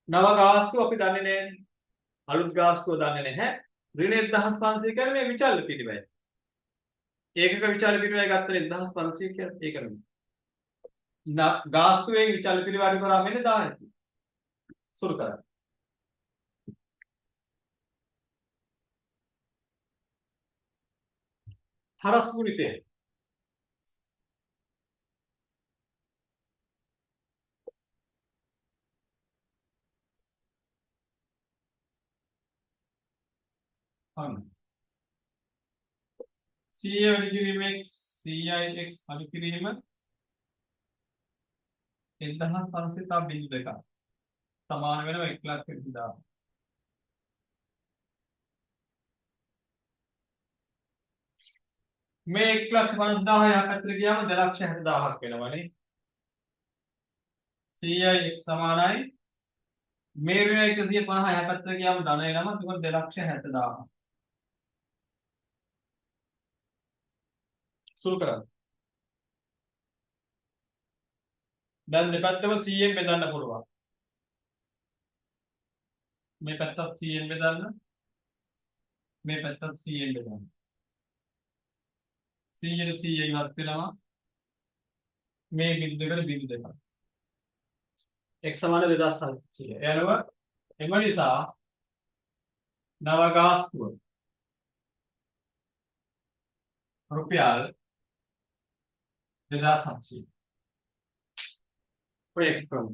නව ගාස්තුව අපි දන්නේ නැහැ. අලුත් ගාස්තුව දන්නේ නැහැ. ඍණ 1500 කියන්නේ මේ විචල්්‍ය පිරිවැය. ඒකක විචල්්‍ය පිරිවැය ගත්තම 1500 කියන්නේ ඒක නෙමෙයි. ගාස්තුවෙන් විචල්්‍ය පිරිවැය අඩු කරාම එන්නේ 10යි. සුළු කරා. හරස් ගුණිතය. අන්න 100 වැඩි කිරීම x 100යි x අඩු කිරීම 1500 තව බිඳු දෙකක් සමාන වෙනවා 1,20,000. මේ 1,50,000 අතර ගියාම 2,60,000ක් වෙනවනේ. 100යි x සමානයි මේ ඍණ 150 යහපැත්තට ගියාම ධන එනවා එතකොට 2,60,000. සුළු කරා. දැන් දෙපැත්තම 100ෙන් බෙදන්න පුළුවන්. මේ පැත්තත් 100ෙන් බෙදන්න. මේ පැත්තත් 100ෙන් බෙදන්න. 100ට 100 ඉවත් වෙනවා. මේ බිඳුවකට බිඳු දෙකක්. x සමාන 2,700. එනවා එම නිසා නව ගාස්තුව රුපියල් 2700 ඔය එක ක්‍රම.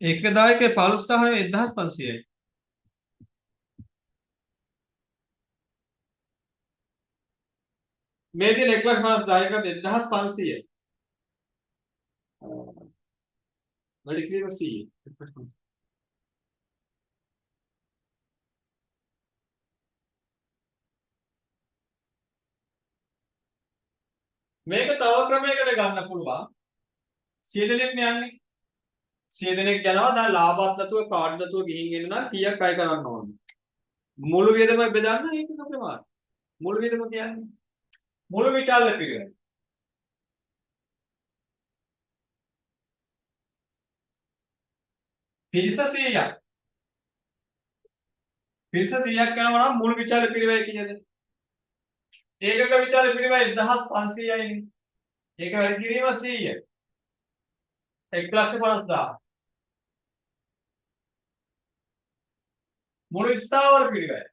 ඒක දායකයේ 15000 1500යි. මේ දින 1,50,000 1500යි. වැඩි කිරීම 100. මේක තව ක්‍රමයකට ගන්න පුළුවන්. 100 දෙනෙක් යන්නේ. 100 දෙනෙක් යනවා. දැන් ලාභත් නැතුව කාඩ් නැතුව ගිහින් එන්න නම් කීයක් අය කරන්න ඕනද? මුළු වියදම බෙදන්න ඒක ප්‍රමාණය. මුළු වියදම කියන්නේ මුළු විචාල පිළිවෙල. පිරිස 100ක්. පිරිස 100ක් යනවා නම් මුළු විචාල පිළිවෙල කීයද? ඒකක විචාල පිළිවෙල 1500යි. ඒක වැඩි කිරීම 100යි. 1,50,000. මුළු ස්ථාවර පිළිවෙල.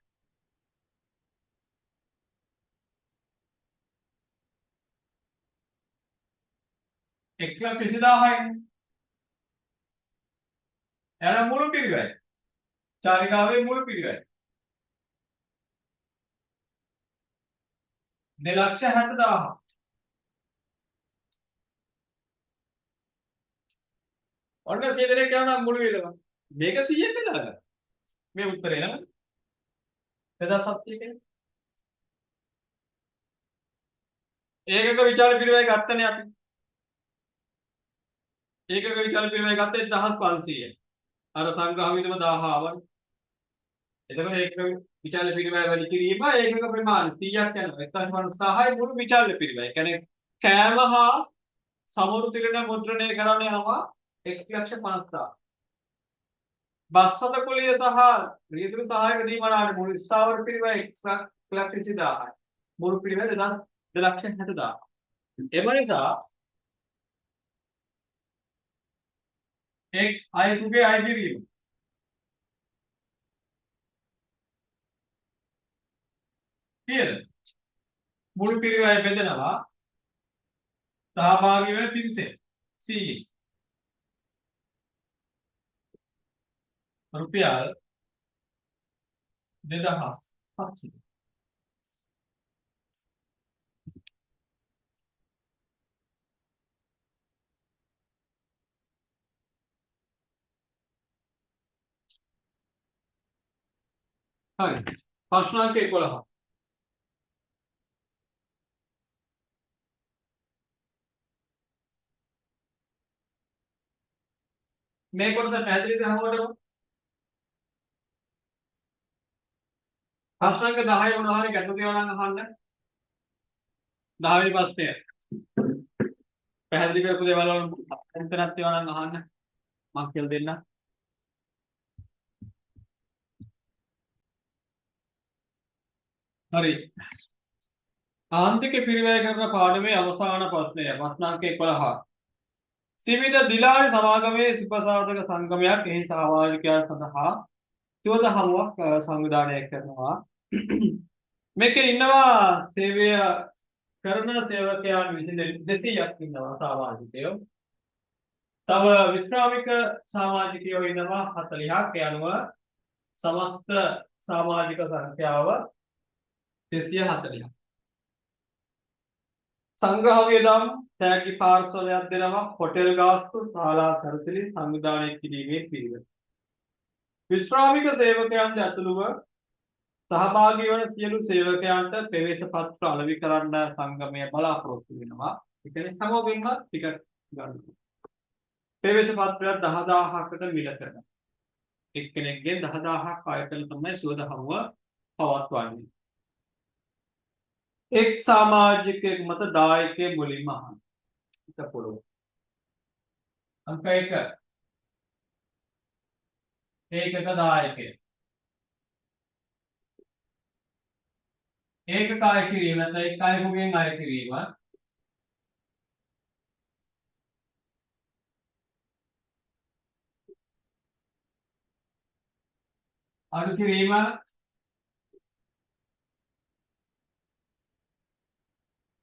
එක් ලක්ෂ 20000යි. එන මුළු පිළිවෙල. චාරිකාවේ මුළු පිළිවෙල. 2,70,000. ඔන්න 100 දෙනෙක් යනවා නම් මුළු වියදම. මේක 100ක් බෙදාගන්න. මේ උත්තරේ නේද? 2700 කියන්නේ. ඒකක විචාර පිළිවෙල ගත්තනේ අපි. ඒකක විචාර පිළිවෙල ගත්තේ 1500යි. අර සංග්‍රහ වියදම 1000 ආවනේ. එතකොට ඒකක විචාර පිළිවෙල වැඩි කිරීම ඒකක ප්‍රමාණය 100ක් යනවා. 1,50,000යි මුළු විචාර පිළිවෙල. ඒ කියන්නේ කෑම හා සමුරු තිරණ මුද්‍රණය කරන්න යනවා 1,50,000. බස් හත කුලිය සහ රියදුරු සහායක දීමනාට මුළු ස්ථාවර පිළිවෙල 1,20,000යි. මුළු පිළිවෙල 2,60,000. එම නිසා එක් අයෙකුගේ අය කිරීම කීයද? මුළු පිළිවෙල බෙදනවා සහභාගී වෙන පිරිසෙන් 100. රුපියල් 2,700. හරි. ප්‍රශ්න අංක 11. මේ කොටස පැහැදිලිද හැමෝටම? ප්‍රශ්න අංක 10 මොනවා හරි ගැටලු තියෙනවා නම් අහන්න. 10 වෙනි ප්‍රශ්නය. පැහැදිලි කරපු දේවල් වල හිතනක් තියෙනවා නම් අහන්න. මම කියලා දෙන්නම්. හරි. ආන්තික පිරිවැය කරන පාඩමේ අවසාන ප්‍රශ්නය. ප්‍රශ්න අංක 11. සිවිද දිලානි සමාගමේ සුපසාධක සංගමයක් එහි සහභාගිකයන් සඳහා සුවද හමුවක් සංවිධානය කරනවා. මේකේ ඉන්නවා සේවය කරන සේවකයන් 200ක් ඉන්නවා සහභාගිකයෝ. තව විශ්‍රාමික සමාජිකයෝ ඉන්නවා 40ක්. ඒ අනුව සමස්ත සමාජික සංඛ්‍යාව 240ක්. සංග්‍රහ වියදම් තෑගි පාර්සලයක් දෙනවා. හොටෙල් ගාස්තු ශාලා සැරසිලි සංවිධානය කිරීමේ පිළිවෙල. විශ්‍රාමික සේවකයන්ද ඇතුළුව සහභාගී වන සියලු සේවකයන්ට ප්‍රවේශ පත්‍ර අලෙවි කරන්න සංගමය බලාපොරොත්තු වෙනවා. ඒ කියන්නේ හැමෝගෙන්ම ටිකට් ගන්න. ප්‍රවේශ පත්‍රයක් 10000කට මිල කරනවා. එක්කෙනෙක්ගෙන් 10000ක් අය කළ තමයි සුවද හමුව පවත්වන්නේ. එක් සමාජිකයෙක් මත දායකයෙක් මුලින්ම අහන්න. ඒක පොළොව. අංක 1. ඒකක දායකයෙක්. ඒකක අය කිරීම නැත්නම් එක් අයෙකුගෙන් අය කිරීම. අඩු කිරීම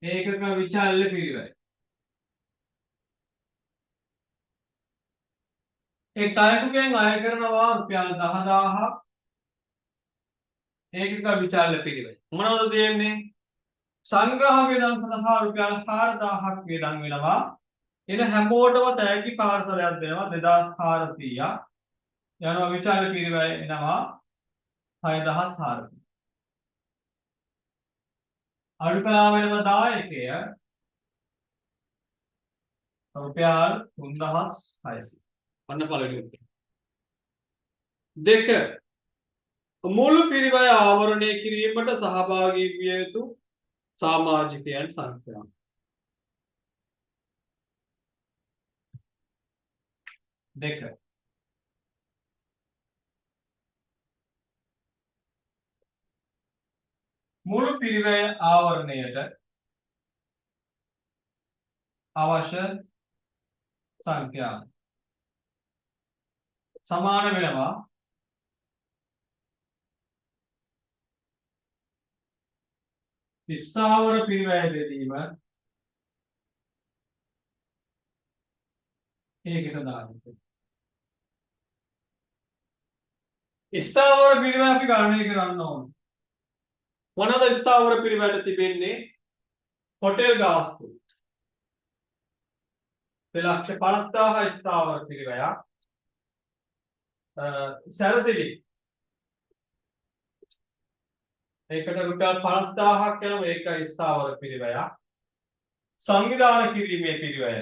ඒකක විචල්්‍ය පිරිවැය. එක් අයෙකුගෙන් අය කරනවා රුපියල් 10,000ක් ඒකක විචල්්‍ය පිරිවැය. මොනවද තියෙන්නේ? සංග්‍රහ වියදම් සඳහා රුපියල් 4,000ක් වියදම් වෙනවා. එන හැමෝටම තෑගි පාර්සලයක් දෙනවා 2,400ක්. යනවා විචල්්‍ය පිරිවැය එනවා 6,400. අඩු කළා වෙනම දායකය රුපියල් 3,600. අන්න පළවෙනි උත්තරය. දෙක මුළු පිරිවැය ආවරණය කිරීමට සහභාගී විය යුතු සමාජිකයන් සංඛ්‍යාව. දෙක මුළු පිරිවැය ආවරණයට අවශ්‍ය සංඛ්‍යාව සමාන වෙනවා ස්ථාවර පිරිවැය බෙදීම ඒකට දාන්න. ස්ථාවර පිරිවැය අපි ගණනය කරන්න ඕනේ. මොනවාද ස්ථාවර පිරිවැයට තිබෙන්නේ? හොටෙල් ගාස්තු 2,50,000 ස්ථාවර පිරිවැයක්. සැරසිලි ඒකට රුපියල් 50,000ක් යනවා ඒක ස්ථාවර පිරිවැයක්. සංවිධානය කිරීමේ පිරිවැය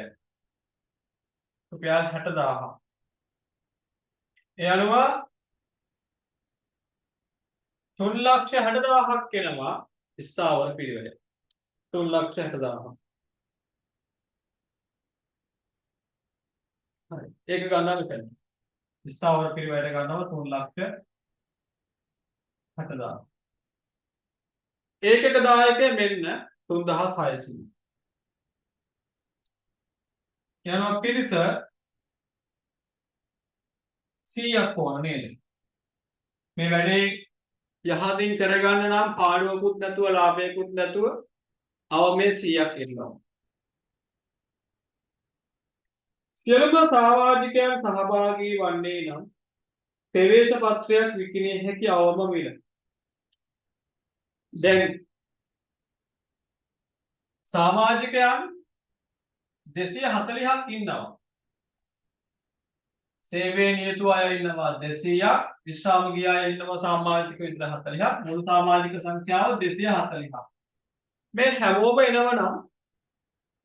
රුපියල් 60,000ක්. ඒ අනුව 3,60,000ක් වෙනවා ස්ථාවර පිරිවැය. 3,60,000. හරි. ඒක ගන්නවා මෙතන. ස්ථාවර පිරිවැයට ගන්නවා 3,60,000. ඒකක දායකය මෙන්න 3,600. යනවා පිරිස 100ක් ඕන නේද? මේ වැඩේ යහදින් කරගන්න නම් පාඩුවකුත් නැතුව ලාභයකුත් නැතුව අවමේ 100ක් එනවා. සියලුම සහභාගිකයන් සහභාගී වන්නේ නම් ප්‍රවේශ පත්‍රයක් විකිණිය හැකි අවම මිල. දැන් සමාජිකයන් 240ක් ඉන්නවා. සේවයේ නියුතු අය ඉන්නවා 200ක්, විශ්‍රාම ගිය අය ඉන්නවා සමාජික විතර 40ක්, මුළු සමාජික සංඛ්‍යාව 240ක්. මේ හැමෝම එනවනම්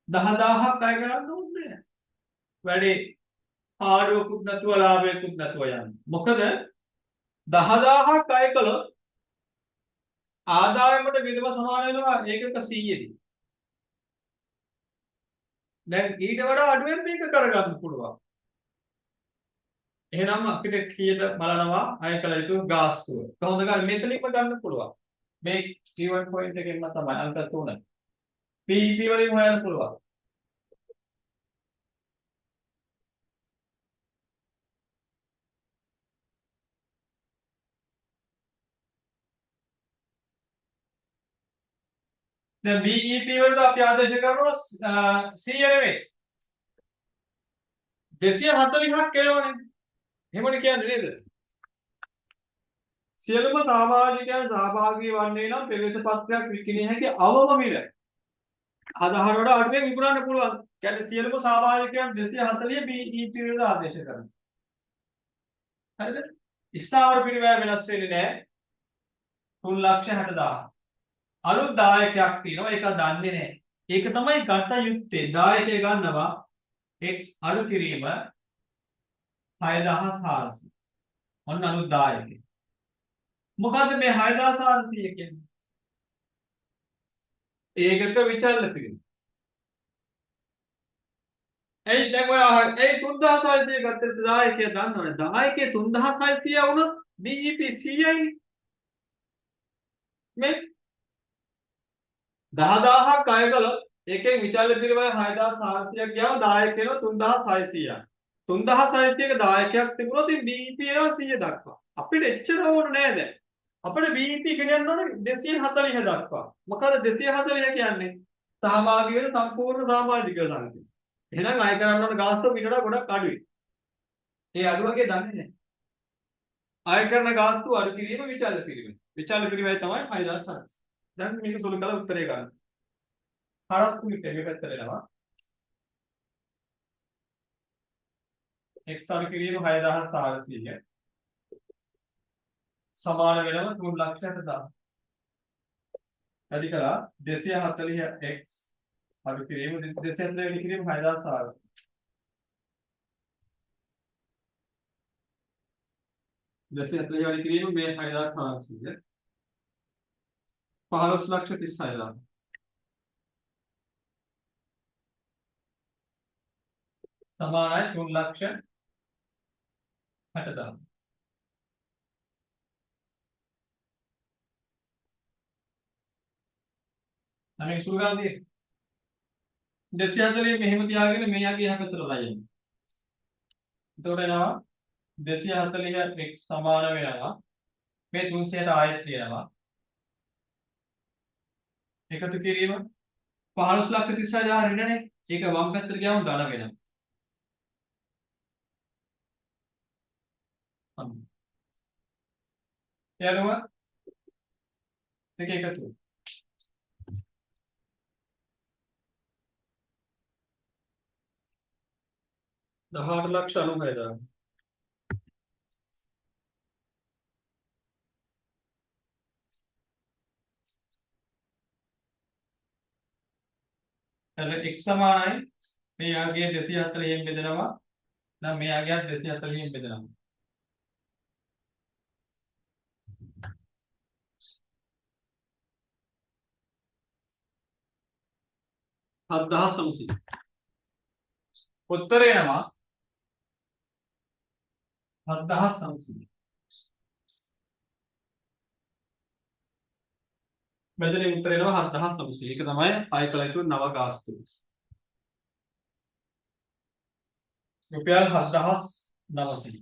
10,000ක් අය කරන්න ඕනේ නැහැ. වැඩි ආඩුවකුත් නැතුව ලාභයකුත් නැතුව යන්නේ. මොකද 10,000ක් අය කළොත් ආදායමට විදම සමාන වෙනවා ඒකක 100දී. දැන් ඊට වඩා අඩුවෙන් මේක කරගන්න පුළුවන්. එහෙනම් අපිට කීයට බලනවා අය කළ යුතු ගාස්තුව. කොහොමද ගන්න? මෙතනින්ම ගන්න පුළුවන්. මේ T1 point එකෙන්ම තමයි අංක 3. PEP වලින් හොයන්න පුළුවන්. දැන් BEP වලට අපි ආදේශ කරනවා 100 නෙවෙයි 240ක් කෙලවනේ. එහෙමනේ කියන්නේ නේද? සියලුම සමාජිකයන් සහභාගී වන්නේ නම් ප්‍රවේශ පත්‍රයක් විකිණිය හැකි අවම මිල. ආදාහන වල අඩුවෙන් විකුණන්න පුළුවන්. කියන්නේ සියලුම සමාජිකයන් 240 BEP වලට ආදේශ කරනවා. හරිද? ස්ථාවර පිරිවැය වෙනස් වෙන්නේ නැහැ. 3,60,000. අලුත් දායකයක් තියෙනවා ඒක දන්නේ නැහැ. ඒක තමයි ගත යුත්තේ. දායකය ගන්නවා x අඩු කිරීම 6,400. ඔන්න අලුත් දායකය. මොකද්ද මේ 6,400 කියන්නේ? ඒකක විචල්්‍ය පිරිවැය. ඒ දැන් ඔය 3,600 ගත්තට දායකය දන්නවනේ. දායකය 3,600 වුණොත් BEP 100යි. මේ 10,000ක් අය කළොත් ඒකෙන් විචල්්‍ය පිරිවැය 6,400ක් ගියාම දායකයන 3,600ක්. 3,600ක දායකයක් තිබුණොත් ඉතින් BEP එනවා 100 දක්වා. අපිට එච්චර ඕන නෑ දැන්. අපිට BEP ගෙනියන්න ඕනේ 240 දක්වා. මොකද 240 කියන්නේ සහභාගී වෙන සම්පූර්ණ සමාජික සංඛ්‍යාව. එහෙනම් අය කරන්න ඕන ගාස්තුව පිටට ගොඩක් අඩුයි. ඒ අඩු වගේ දන්නේ නැහැ. අය කරන ගාස්තුව අඩු කිරීම විචාල පිරිවෙන්. විචාල පිරිවෙයි තමයි 6000. දැන් මේක සුළු කළ උත්තරේ ගන්න. හරස් කුලිට මේ පැත්තට එනවා. x අඩු කිරීම 6400. සමාන වෙනවා 3,60,000. වැඩි කළා 240x අඩු කිරීම 240 වැඩි කිරීම 6400. 240 වැඩි කිරීම මේ 6400. 15,36,000. සමානයි 3,60,000. අනේ සුළු ගන්න දෙන්න. 240 මෙහෙම තියාගෙන මෙයාගේ එහා පැත්තට ලයින්. එතකොට එනවා 240 x සමාන වෙනවා මේ 300ට ආයෙත් ලියනවා. එකතු කිරීම 15,36,000 ඉන්නනේ. ඒක වම් පැත්තට ගියාම ධන වෙනවා. එයාලම දෙක එකතු. 18,96,000. එතකොට x සමානයි මෙයාගේ 240න් බෙදනවා. නම් මෙයාගේ 240න් බෙදනවා. හත්දහස් 900. උත්තරේ එනවා 7,900. මෙතන උත්තරේ එනවා 7,900. ඒක තමයි ආය කළ යුතු නව ගාස්තුව. රුපියල් 7,900.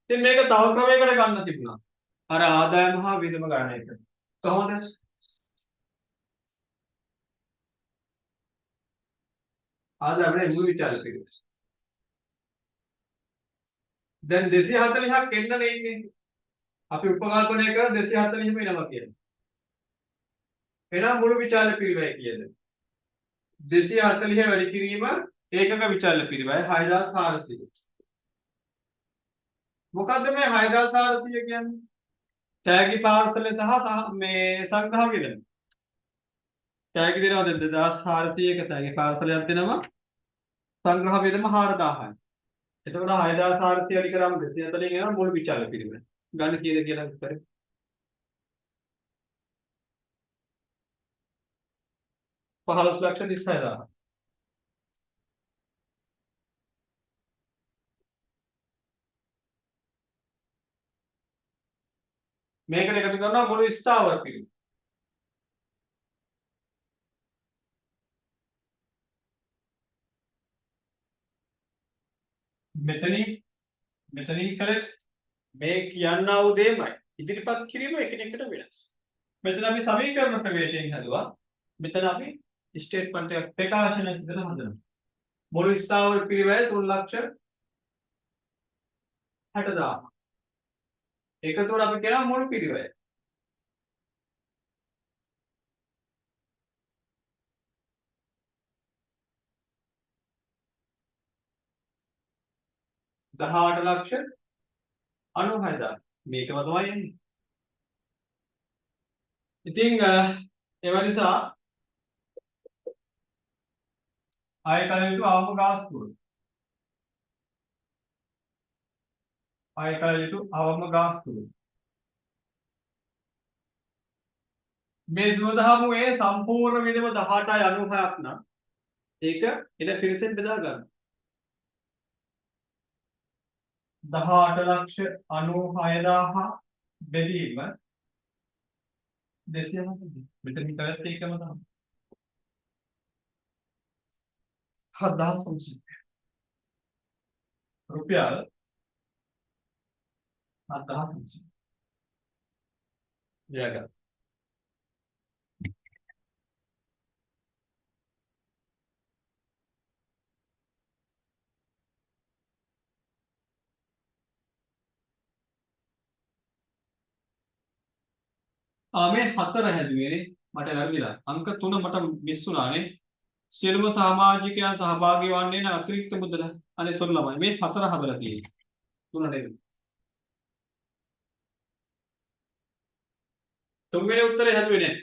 ඉතින් මේක තව ක්‍රමයකට ගන්න තිබුණා. අර ආදායම හා වියදම ගන්න එක. කොහොමද? ආදායමනේ මුළු විචාර පිළිවෙල. දැන් 240ක් එන්නනේ ඉන්නේ. අපි උපකල්පනය කරලා 240ම එනවා කියන්නේ. එහෙනම් මුළු විචාර පිළිවෙල කියද? 240 වැඩි කිරීම ඒකක විචාර පිළිවෙල 6,400. මොකද්ද මේ 6,400 කියන්නේ? තෑගි පාර්සලේ සහ මේ සංග්‍රහ වියදම. තෑගි දෙනවා දැන් 2,400ක තෑගි පාර්සලයක් දෙනවා. සංග්‍රහ වියදම 4,000යි. එතකොට 6,400 වැඩි කරාම 240 එනවා මුළු විචාර පිළිවෙල. ගන්න කීයද කියලා උත්තරේ? 15,36,000. මේකට එකතු කරනවා මුළු ස්ථාවර පිළිවෙල. මෙතනින් කලේ මේ කියන්නා වූ දෙයමයි ඉදිරිපත් කිරීම එකිනෙකට වෙනස්. මෙතන අපි සමීකරණ ප්‍රවේශයෙන් හදුවා. මෙතන අපි ස්ටේට්මන්ට් එකක් ප්‍රකාශනයක් විතර හදනවා. මුළු ස්ථාවර පිළිවෙල 3,60,000. එකතුවට අපි කියනවා මුළු පිළිවෙල. දහඅට ලක්ෂ 96,000. මේකම තමයි එන්නේ. ඉතින් ඒ නිසා ආය කල යුතු අවම ගාස්තුව. ආය කල යුතු අවම ගාස්තුව. මේ සුවදහමුවේ සම්පූර්ණ වියදම 18යි 96ක් නම් ඒක එන පිරිසෙන් බෙදා ගන්න. 18,96,000 බෙදීම 290. මෙතන හිතවත් ඒකම තමයි. 7,900. රුපියල් 7,000. ජයගත්තා. මේ 4 හැදුවේනේ මට වැරදිලා. අංක 3 මට මිස් වුණානේ. සියලුම සමාජිකයන් සහභාගී වන්නේ නැ අතිරික්ත මුදල. අනේ සොල් ළමයි මේ 4 හදලා තියෙන්නේ. 3 නේද? තුන්වෙනි උත්තරේ හැදුවේ නෑ.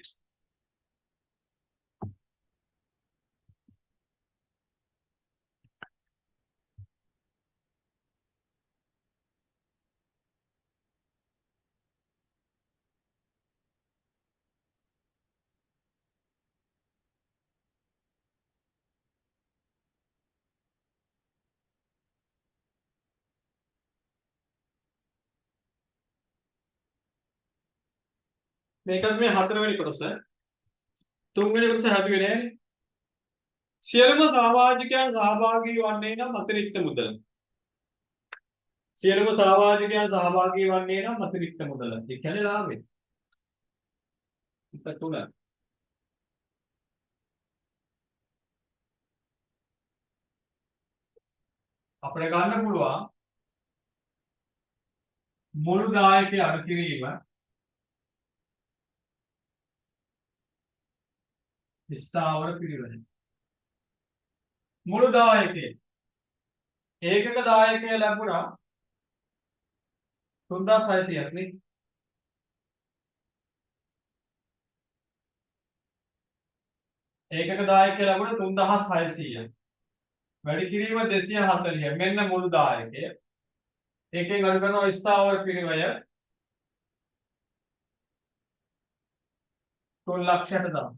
මේකත් මේ 4 වෙනි කොටස. 3 වෙනි කොටස හැදුවේ නෑනේ. සියලුම සමාජිකයන් සහභාගී වන්නේ නම් අතිරික්ත මුදල. සියලුම සමාජිකයන් සහභාගී වන්නේ නම් අතිරික්ත මුදල. ඒ කියන්නේ ලාභය. එක 3. අපිට ගන්න පුළුවන් මුළු දායකයේ අඩු කිරීම ස්ථාවර පිළිවෙල. මුළු දායකයේ ඒකක දායකය ලැබුණා 3600ක් නේ. ඒකක දායකය ලැබුණා 3600ක්. වැඩි කිරීම 240. මෙන්න මුළු දායකය. ඒකෙන් අඩු කරනවා ස්ථාවර පිරිවය 3,60,000 තමයි.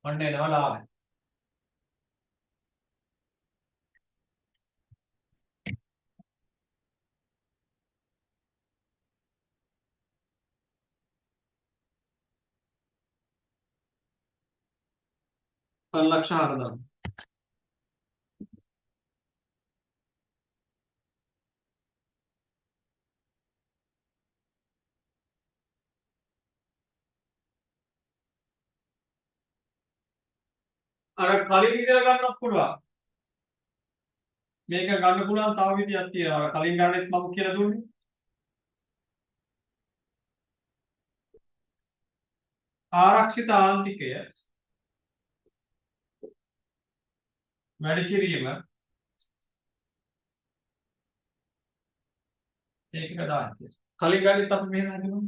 ඔන්න එනවා ලාභය. ලක්ෂ 4,000. අර කලින් විදිහට ගන්නත් පුළුවන්. මේක ගන්න පුළුවන් තව විදියක් තියෙනවා. අර කලින් ගන්නෙත් මම කියලා දුන්නේ. ආරක්ෂිත ආන්තිකය වැඩි කිරීම ඒකක දායකය. කලින් ගන්නෙත් අපි මෙහෙම හදනවා.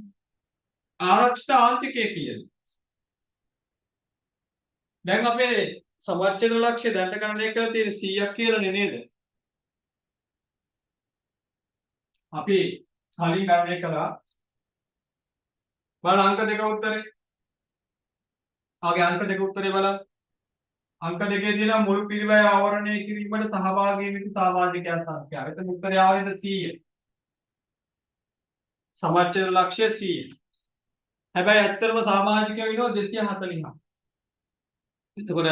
ආරක්ෂිත ආන්තිකය කියන්නේ දැන් අපේ සමච්ඡේද ලක්ෂ්‍ය දැනට ගණනය කරලා තියෙන 100ක් කියලානේ නේද? අපි කලින් ගණනය කළා. බලන්න අංක දෙක උත්තරේ. ආගේ අංක දෙක උත්තරේ බලන්න. අංක දෙකේ තියෙන මුල් පිරිවැය ආවරණය කිරීමට සහභාගී වෙච්ච සමාජිකයන් සංඛ්‍යාව. එතන උත්තරය ආවෙද 100. සමච්ඡේද ලක්ෂ්‍ය 100. හැබැයි ඇත්තටම සමාජිකයෝ ඉන්නවා 240ක්. එතකොට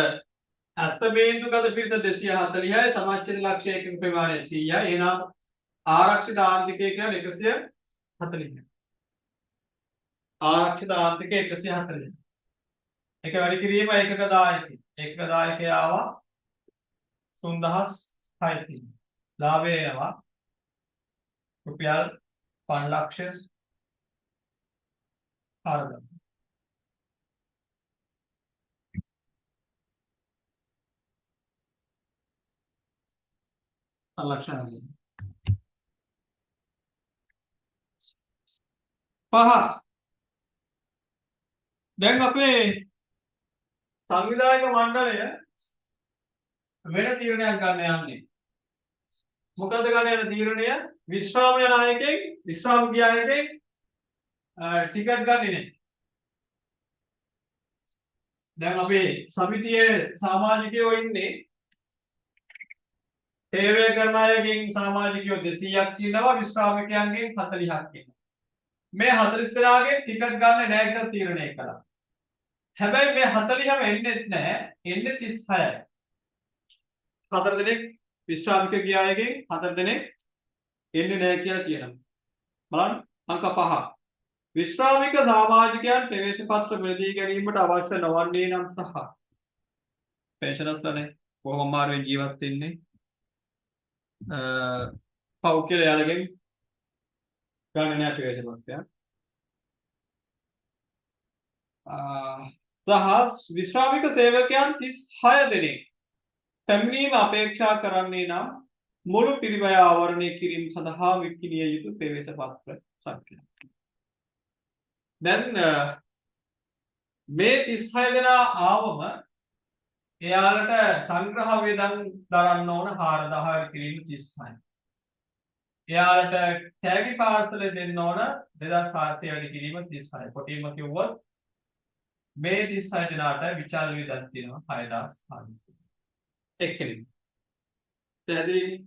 අස්තබේන්දුගත පිරිස 240යි සමාජ්‍ය ලක්ෂ්‍යයකින් ප්‍රමාණය 100යි. එහෙනම් ආරක්ෂිත ආන්තිකය කියන්නේ 140යි. ආරක්ෂිත ආන්තිකය 140යි. ඒක වැඩි කිරීම ඒකක දායකය. ඒකක දායකය ආවා 3600. ලාභය එනවා රුපියල් 5,04,000. ලක්ෂණ 5. දැන් අපේ සංවිධායක මණ්ඩලය වෙන තීරණයක් ගන්න යන්නේ. මොකද ගන්න යන තීරණය විශ්‍රාම යන අයගෙන් විශ්‍රාම ගිය අයගෙන් ටිකට් ගන්නේ නැහැ. දැන් අපේ සමිතියේ සමාජිකයෝ ඉන්නේ සේවය කරන අයගෙන් සමාජිකයෝ 200ක් ඉන්නවා විශ්‍රාමිකයන්ගෙන් 40ක් ඉන්නවා. මේ 40 දෙනාගෙන් ටිකට් ගන්න නැහැ කියලා තීරණය කළා. හැබැයි මේ 40ම එන්නේ නැහැ. එන්නේ 36යි. 4 දෙනෙක් විශ්‍රාමික ගිය අයගෙන් 4 දෙනෙක් එන්නේ නැහැ කියලා කියනවා. බලන්න අංක 5. විශ්‍රාමික සමාජිකයන් ප්‍රවේශ පත්‍ර මිලදී ගැනීමට අවශ්‍ය නොවන්නේ නම් සහ පෙන්ෂනර්ස්ලානේ කොහොම අමාරුවෙන් ජීවත් වෙන්නේ පව් කියලා යාළගෙන් ගන්න නෑ ප්‍රවේශ පත්‍රයක්. සහ විශ්‍රාමික සේවකයන් 36 දෙනෙක් පැමිණීම අපේක්ෂා කරන්නේ නම් මුළු පිරිවැය ආවරණය කිරීම සඳහා විකිණිය යුතු ප්‍රවේශ පත්‍ර සංඛ්‍යාව. දැන් මේ 36 දෙනා ආවම එයාලට සංග්‍රහ වේදන් දරන්න ඕන 4000 කිරීම 36. එයාලට තෑගි පාර්සල දෙන්න ඕන 2400 වැඩි කිරීම 36. කොටින්ම කිව්වොත් මේ 36 දෙනාට විචාර වේදන් තියෙනවා 6000. එක්කෙනෙක්. පැහැදිලි?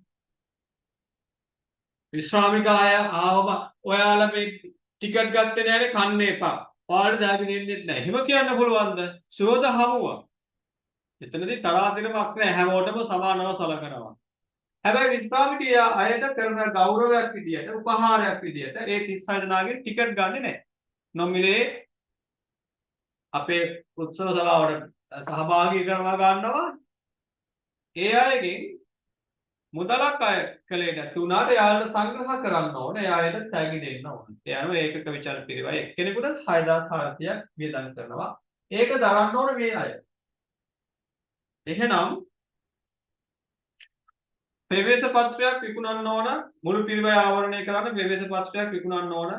විශ්‍රාමික අය ආවම ඔයාලා මේ ටිකට් ගත්තේ නැහැනේ කන්න එපා. ඔයාලට දාගෙන ඉන්නෙත් නැහැ. එහෙම කියන්න පුළුවන්ද? සුවද හමුවා. එතනදී තරහදිනමක් නැහැ. හැමෝටම සමානව සලකනවා. හැබැයි විශ්‍රාමික අයට කරන ගෞරවයක් විදියට, උපහාරයක් විදියට ඒ 36 දෙනාගෙන් ටිකට් ගන්නෙ නැහැ. නොමිලේ අපේ උත්සව සභාවට සහභාගී කරවා ගන්නවා. ඒ අයගෙන් මුදලක් අය කලේ නැති වුණාට එයාලට සංග්‍රහ කරන්න ඕන. එයාලට තෑගි දෙන්න ඕන. ඒ අනුව ඒකක විචාර පිළිවෙල එක්කෙනෙකුට 6400ක් වියදම් කරනවා. ඒක දරන්න ඕන මේ අය. එහෙනම් ප්‍රවේශ පත්‍රයක් විකුණන්න ඕන මුළු පිරිවැය ආවරණය කරන්න ප්‍රවේශ පත්‍රයක් විකුණන්න ඕන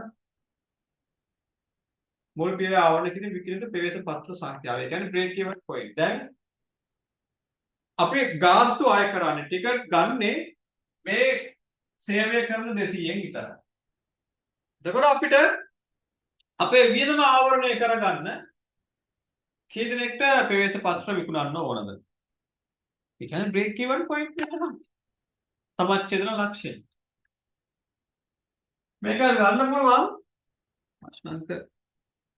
මුළු පිරිවැය ආවරණය කිරීම විකිණිත ප්‍රවේශ පත්‍ර සංඛ්‍යාව. ඒ කියන්නේ බ්‍රේක් ඉවන් පොයින්ට්. දැන් අපි ගාස්තු අය කරන්නේ ටිකට් ගන්නේ මේ සේවය කරන 200න් විතරයි. එතකොට අපිට අපේ වියදම ආවරණය කරගන්න කී දෙනෙක්ට ප්‍රවේශ පත්‍ර විකුණන්න ඕනද? ඒ කියන්නේ බ්‍රේක් ඉවන් පොයින්ට් එක තමයි. සමච්ඡේදන ලක්ෂ්‍ය. මේක ගන්න පුළුවන් ප්‍රශ්නාංක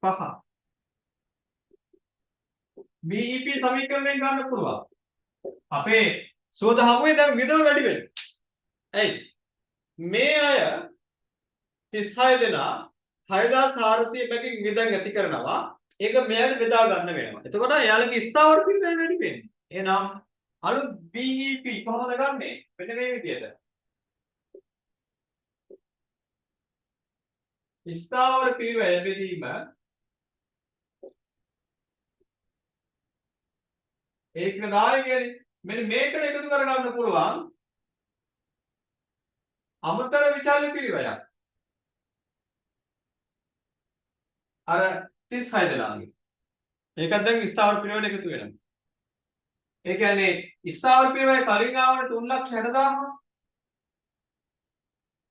5. BEP සමීකරණයෙන් ගන්න පුළුවන්. අපේ සෝද හමුවේ දැන් විතර වැඩි වෙනවා. ඇයි? මේ අය 36 දෙනා 6400 බැගින් විදන් ඇති කරනවා. ඒක මෙයාට බෙදා ගන්න වෙනවා. එතකොට එයාලගේ ස්ථාවර පිළිවෙල වැඩි වෙන්නේ. එහෙනම් අලුත් BEP කොහොමද ගන්නෙ? මෙන්න මේ විදිහට. ස්ථාවර පිළිවෙල බෙදීම ඒක දායි කියන්නේ මෙන්න මේකට එකතු කරගන්න පුළුවන් අමතර විචාර පිළිවෙලක්. අර 36 දෙනාගේ. ඒකත් දැන් ස්ථාවර පිළිවෙලට එකතු වෙනවා. ඒ කියන්නේ ස්ථාවර පිළිවෙල කලින් ආවන 360000.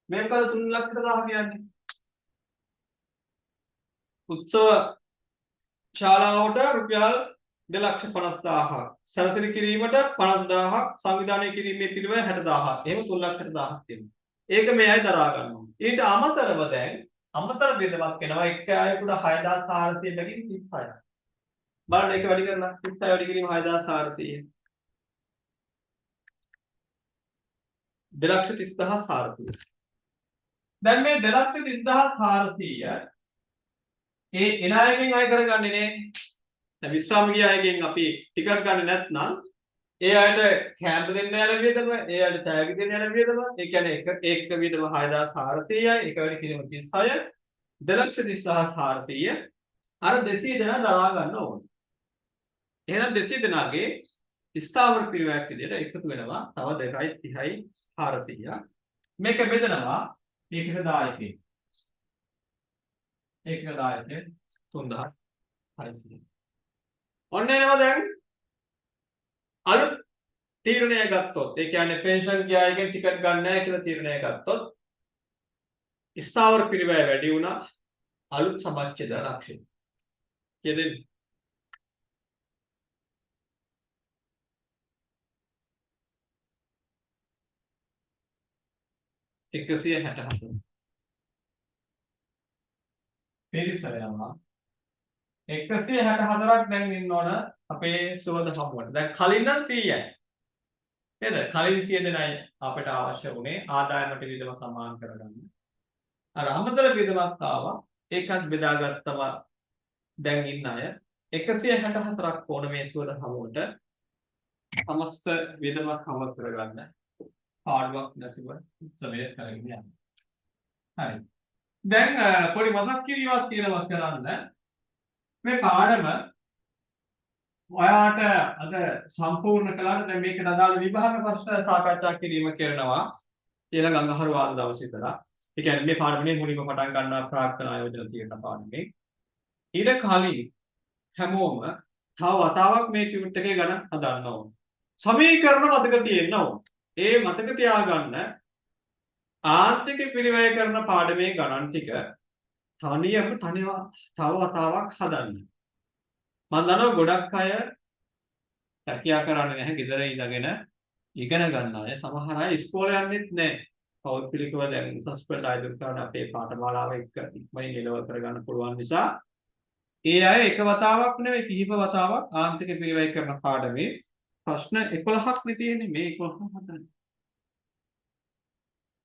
මේක 360000 කියන්නේ. උත්සව ශාලාවට රුපියල් 2,50,000ක්. සැලසුම් කිරීමට 50,000ක්, සංවිධානය කිරීමේ පිළිවෙල 60,000ක්. එහෙම 3,60,000ක් තියෙනවා. ඒක මේ අය දරා ගන්නවා. ඊට අමතරව දැන් අමතර බෙදමක් වෙනවා. එක් අයෙකුට 6,400 බැගින් 36ක්. බලන්න ඒක වැඩි කරලා 36 වැඩි කිරීම 6,400. 2,30,400. දැන් මේ 2,30,400 ඒ එන අයගෙන් අය කරගන්නේ නේ. දැන් විශ්‍රාමික අයගෙන් අපි ටිකට් ගන්න නැත්නම් ඒ අයට කැම්ප් දෙන්න යන වියදම, ඒ අයට තෑගි දෙන්න යන වියදම, ඒ කියන්නේ එක වියදම 6,400යි, එක වැඩි කිරීම 36, 2,30,400 අර 200 දෙනා දරා ගන්න ඕනේ. එහෙනම් 200 දෙනාගේ ස්ථාවර පිරිවැයක් විදිහට එකතු වෙනවා තව 2,30,400. මේක බෙදනවා ඒකට දායකේ. ඒකට දායකේ 3,600. ඔන්න එනවා දැන් අලුත් තීරණය ගත්තොත් ඒ කියන්නේ පෙන්ෂන් ගියායගෙන් ටිකට් ගන්න නැහැ කියලා තීරණය ගත්තොත් ස්ථාවර පිරිවැය වැඩි වුණා අලුත් සමච්ඡේද ලක්ෂ්‍ය. කියද 164 පිරිසර යනවා 164ක් දැන් ඉන්න ඕන අපේ සුවඳ හමුවට. දැන් කලින් නම් 100යි. නේද? කලින් 100 දෙනයි අපිට අවශ්‍ය වුණේ ආදායමට විදම සමාන කරගන්න. අර අමතර වියදමක් ආවා. ඒකත් බෙදාගත්තම දැන් ඉන්න අය 164ක් ඕන මේ සුවඳ හමුවට සමස්ත වියදමක් කවර් කරගන්න පාඩුවක් නැතිව උත්සවය කරගෙන යනවා. හරි. දැන් පොඩි මතක් කිරීමක් තියෙනවා කරන්න. මේ පාඩම ඔයාට අද සම්පූර්ණ කළාට දැන් මේකට අදාළ විභාග ප්‍රශ්න සාකච්ඡා කිරීම කරනවා ඊළඟ අඟහරුවාදා දවසේ ඉඳලා. ඒ කියන්නේ මේ පාඩමනේ මුලින්ම පටන් ගන්නවා ප්‍රාර්ථනා ආයෝජන තියෙන පාඩමේ. ඊට කලින් හැමෝම තව වතාවක් මේ ටියුට් එකේ ගණන් හදන්න ඕන. සමීකරණ මතක තියෙන්න ඕන. ඒ මතක තියාගන්න ආර්ථික පිරිවැය කරන පාඩමේ ගණන් ටික තව වතාවක් හදන්න. මම දන්නවා ගොඩක් අය රැකියා කරන්නේ නැහැ ගෙදර ඉඳගෙන ඉගෙන ගන්න අය සමහර අය ඉස්කෝලේ යන්නෙත් නැහැ. පෞද්ගලිකව දැන් උසස් පෙළ ආයතන කරන අපේ පාඨමාලාව එක්ක ඉක්මනින් එළව කරගන්න පුළුවන් නිසා ඒ අය එක වතාවක් නෙවෙයි කිහිප වතාවක් ආර්ථික පිරිවැය කරන පාඩමේ ප්‍රශ්න 11ක් නේ තියෙන්නේ මේ 11ක් හදන්න.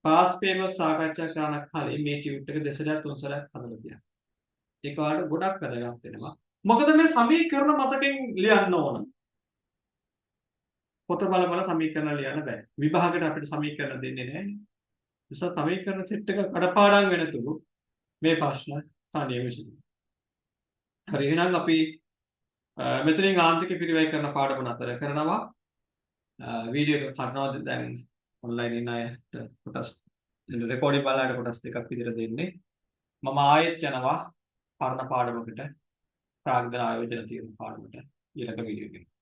පාස් පේපර් සාකච්ඡා කරන කලින් මේ ටියුට් එක දෙසරයක් තුන්සරයක් හදලා තියන්න. ඒක වලට ගොඩක් වැදගත් වෙනවා. මොකද මේ සමීකරණ මතකෙන් ලියන්න ඕන. පොත බල බල සමීකරණ ලියන්න බෑ. විභාගයට අපිට සමීකරණ දෙන්නේ නැහැ. නිසා සමීකරණ සෙට් එක කඩපාඩම් වෙනතුරු මේ ප්‍රශ්න තනියම විසඳුම්. හරි එහෙනම් අපි මෙතනින් ආන්තික පිරිවැය කරන පාඩම නතර කරනවා. වීඩියෝ එක කරනවාද දැන් ඔන්ලයින් ඉන්න අයට කොටස් රෙකෝඩින් බලලා කොටස් දෙකක් විදිහට දෙන්නේ. මම ආයෙත් යනවා පරණ පාඩමකට ප්‍රාග්ධන ආයෝජන තියෙන පාඩමට ඊළඟ වීඩියෝ එකේ